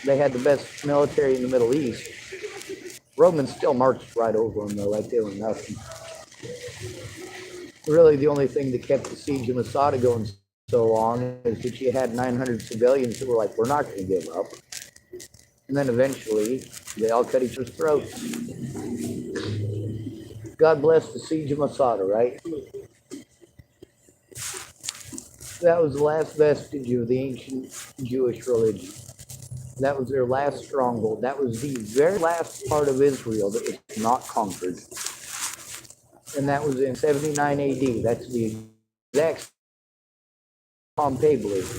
They had the best military in the Middle East. Romans still marched right over them though, like they were nothing. Really, the only thing that kept the siege of Masada going so long is that you had 900 civilians that were like, we're not going to give up. And then eventually, they all cut each other's throats. God bless the siege of Masada, right? That was the last vestige of the ancient Jewish religion. That was their last stronghold. That was the very last part of Israel that was not conquered. And that was in 79 AD. That's the exact Pompey believed.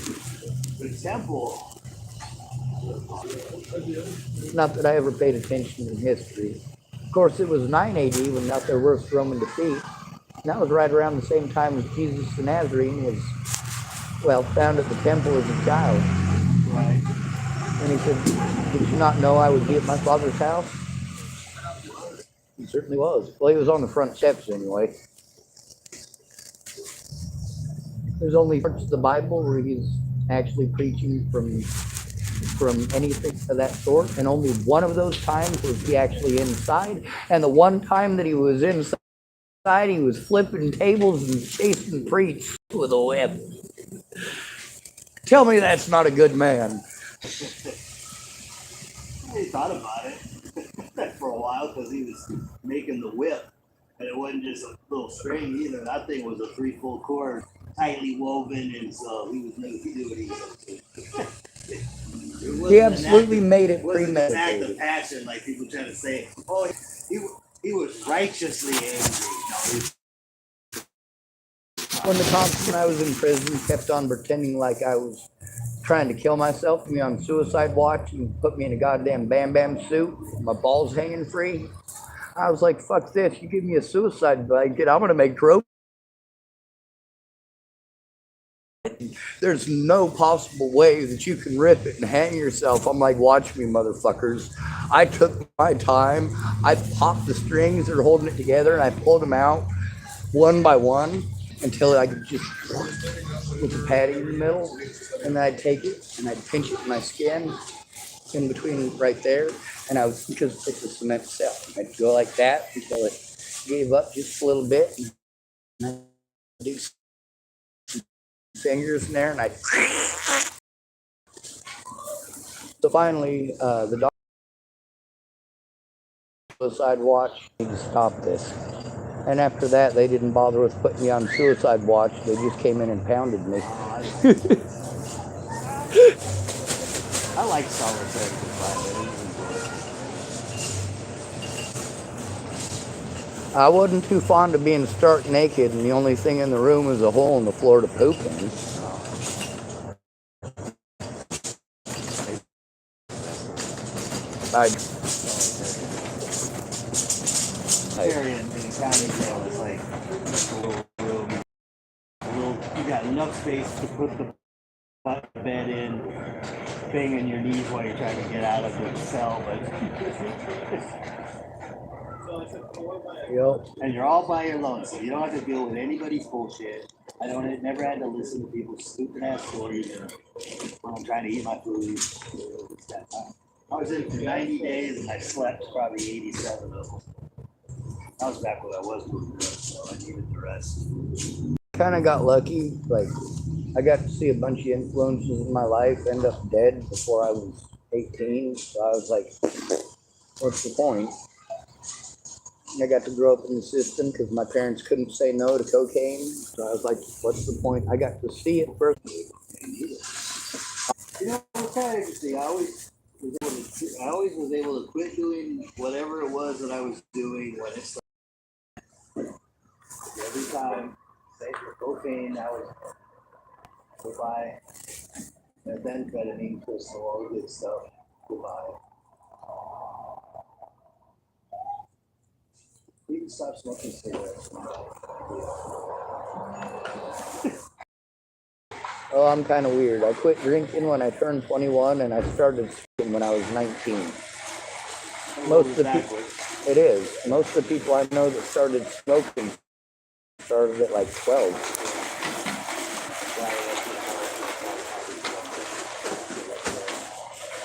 The temple. Not that I ever paid attention in history. Of course, it was 9 AD when got their worst Roman defeat. And that was right around the same time as Jesus the Nazarene was, well, found at the temple as a child. Right. And he said, did you not know I would be at my father's house? He certainly was. Well, he was on the front steps anyway. There's only parts of the Bible where he's actually preaching from anything of that sort, and only one of those times was he actually inside, and the one time that he was inside, he was flipping tables and chasing priests with a whip. Tell me that's not a good man. He thought about it for a while because he was making the whip, and it wasn't just a little string either. That thing was a 3 full cord, tightly woven, and so he was making to do what he was. He absolutely made it It wasn't an act of premeditated. passion like people try to say. Oh, he was righteously angry. No, When the cops, when I was in prison, kept on pretending like I was trying to kill myself, put me on suicide watch, and put me in a goddamn Bam Bam suit, my balls hanging free. I was like, fuck this, you give me a suicide blanket, I'm gonna make trophies. There's no possible way that you can rip it and hang yourself. I'm like, watch me, motherfuckers. I took my time, I popped the strings that are holding it together, and I pulled them out one by one until I could just with the padding in the middle, and then I'd take it and I'd pinch it in my skin in between right there, and I was, because it's a cement cell, I'd go like that until it gave up just a little bit, and I'd do some fingers in there, and I'd so finally the doctor suicide watch to stop this. And after that, they didn't bother with putting me on suicide watch. They just came in and pounded me. I like solitary confinement. I wasn't too fond of being stark naked, and the only thing in the room was a hole in the floor to poop in. Solitary in the county jail is like a little room. You got enough space to put the bed in, banging your knees while you're trying to get out of the cell, but Yep. and you're all by your own, so you don't have to deal with anybody's bullshit. Never had to listen to people's stupid ass stories when I'm trying to eat my food. I was in for 90 days and I slept probably 87 of them. I was back when I was moving up, so I needed the rest. Kind of got lucky. Like, I got to see a bunch of influences in my life end up dead before I was 18. So I was like, what's the point? And I got to grow up in the system because my parents couldn't say no to cocaine. So I was like, what's the point? I got to see it first. You know, it's kind of interesting. I always was able to quit doing whatever it was that I was doing when it started. Every time, say for cocaine, I was goodbye. Methamphetamine, crystal, all the good stuff, goodbye. You can stop smoking cigarettes. Oh, I'm kind of weird. I quit drinking when I turned 21, and I started smoking when I was 19. Most of the people, it is. Most of the people I know that started smoking started at like 12.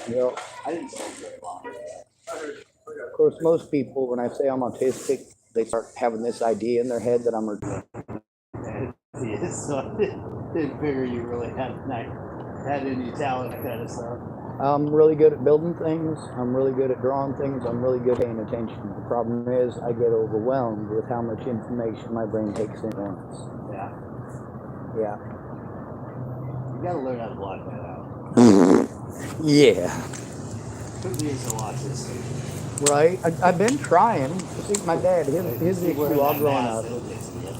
You know, I didn't smoke very long. of course, most people, when I say I'm autistic, they start having this idea in their head that I'm retarded. Yeah, so I didn't figure you really had any talent, that kind of stuff. I'm really good at building things. I'm really good at drawing things. I'm really good at paying attention. The problem is I get overwhelmed with how much information my brain takes in at once. Yeah. Yeah. You gotta learn how to block that out. Yeah. Could be so autistic. Right? I've been trying. See, my dad, his issue all growing up,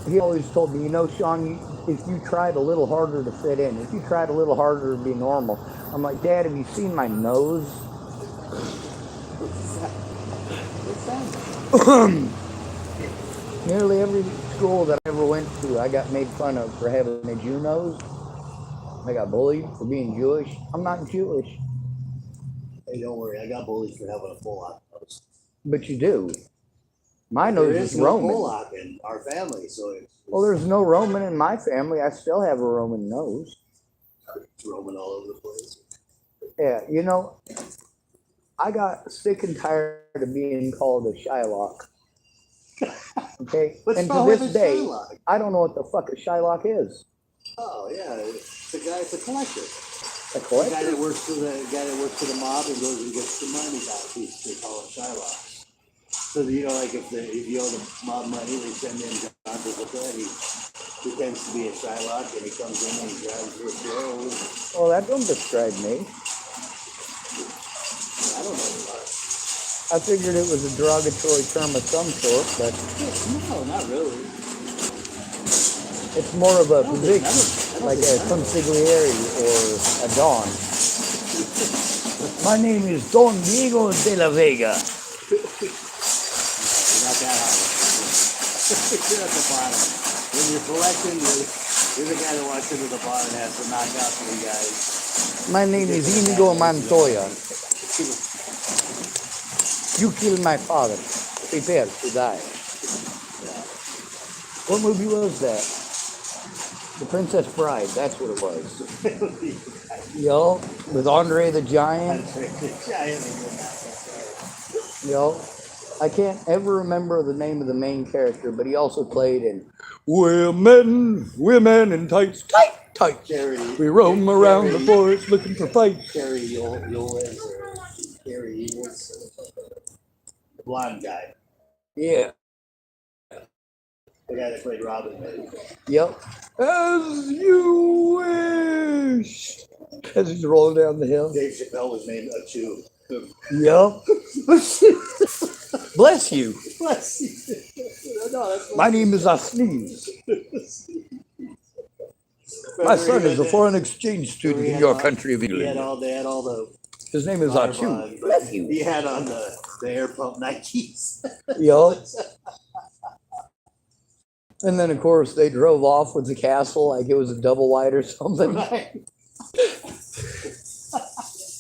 he always told me, you know, Sean, if you tried a little harder to fit in, if you tried a little harder to be normal. I'm like, Dad, have you seen my nose? Nearly every school that I ever went to, I got made fun of for having a Jew nose. I got bullied for being Jewish. I'm not Jewish. Hey, don't worry, I got bullied for having a Pollock nose. But you do. My nose is no Roman. Pollock in our family, so it's Well, there's no Roman in my family. I still have a Roman nose. Roman all over the place. Yeah, you know, I got sick and tired of being called a Shylock. Okay? What's And to wrong with this a day, Shylock? I don't know what the fuck a Shylock is. Oh yeah, it's a guy, it's a collector. A The guy collector? that works for the mob and goes and gets the money back. They call it Shylock. So you know, like if you owe the mob money, they send in John Travolta, and he pretends to be a Shylock, and he comes in and he grabs your throat. Well, that don't describe me. I don't know what. I figured it was a derogatory term of some sort, but No, not really. it's more of a I don't position, like a think- consigliere or a don. My name is Don Diego de la Vega. You're not that high. You're at the bottom. When you're collecting, you're the guy that walks into the bar and has to knock out three guys. My name is Inigo Montoya. You killed my father. Prepare to die. What movie was that? The Princess Bride. That's what it was. Yo, with Andre the Giant. Yo, I can't ever remember the name of the main character, but he also played in Women in Tights, Tights. We roam around the forest looking for fights. Carrie Yoles or Carrie Eagles. The blonde guy. Yeah. The guy that played Robin Hood. Yep. As you wish. As he's rolling down the hill. Dave Chappelle was named a Jew. Yep. Bless you. Bless you. No, that's My name is Asneez. My son is a foreign exchange student in your country of They had England. all the His name is Achu. Bless you. He had on the air pump Nikes. Yo. And then, of course, they drove off with the castle like it was a double wide or something. Right.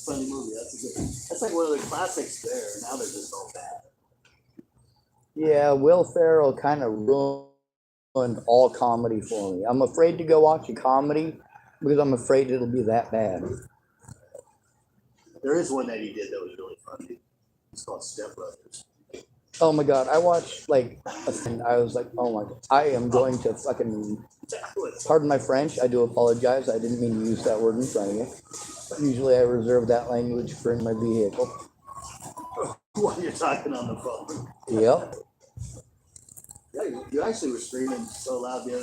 Funny movie. That's like one of the classics there. Now they're just all bad. Yeah, Will Ferrell kind of ruined all comedy for me. I'm afraid to go watch a comedy because I'm afraid it'll be that bad. There is one that he did that was really funny. It's called Step Brothers. Oh my God, I watched like a thing. I was like, oh my God, I am going to fucking, pardon my French, I do apologize. I didn't mean to use that word in front of you. Usually I reserve that language for in my vehicle. While you're talking on the phone. Yep. Yeah, you actually were screaming so loud the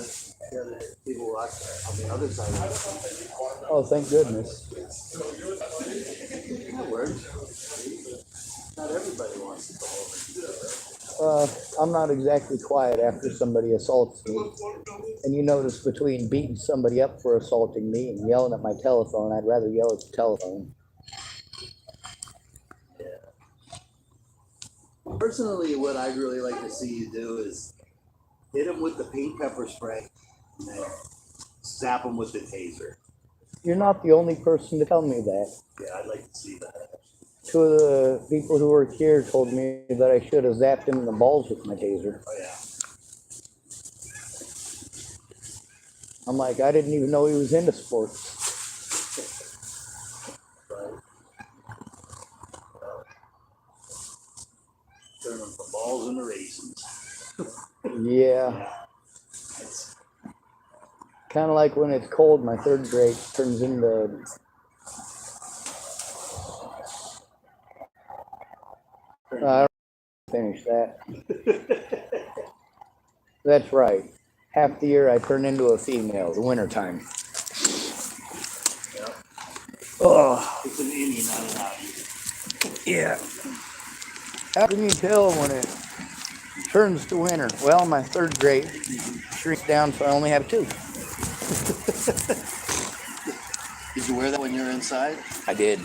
other people watching on the other side of it. Oh, thank goodness. That works. Not everybody wants to come over. I'm not exactly quiet after somebody assaults me. And you notice between beating somebody up for assaulting me and yelling at my telephone, I'd rather yell at the telephone. Personally, what I'd really like to see you do is hit them with the pink pepper spray and then zap them with the taser. You're not the only person to tell me that. Yeah, I'd like to see that. Two of the people who work here told me that I should have zapped him in the balls with my taser. Oh, yeah. I'm like, I didn't even know he was into sports. Right. turn them from balls into raisins. Yeah. It's, Kind of like when it's cold, my third grade turns into. I don't finish that. That's right. Half the year I turn into a female, the wintertime. yeah. Oh, It's an innie, not an outie. yeah. How can you tell when it turns to winter? Well, my third grade shrinks down, so I only have two. Did you wear that when you were inside? I did.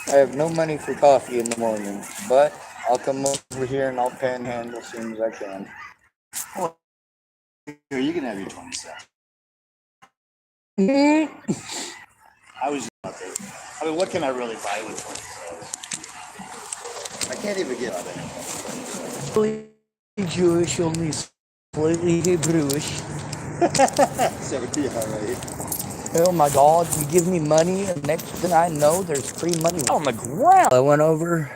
I have no money for coffee in the morning, but I'll come over here and I'll panhandle as soon as I can. Here, you can have your 20 cents. I was just out there. I mean, what can I really buy with 20 cents? I can't even get out of it. Only Jewish, only slightly Hebrewish. 70, all right. Oh my God, you give me money, and next thing I know, there's free money on the ground. I went over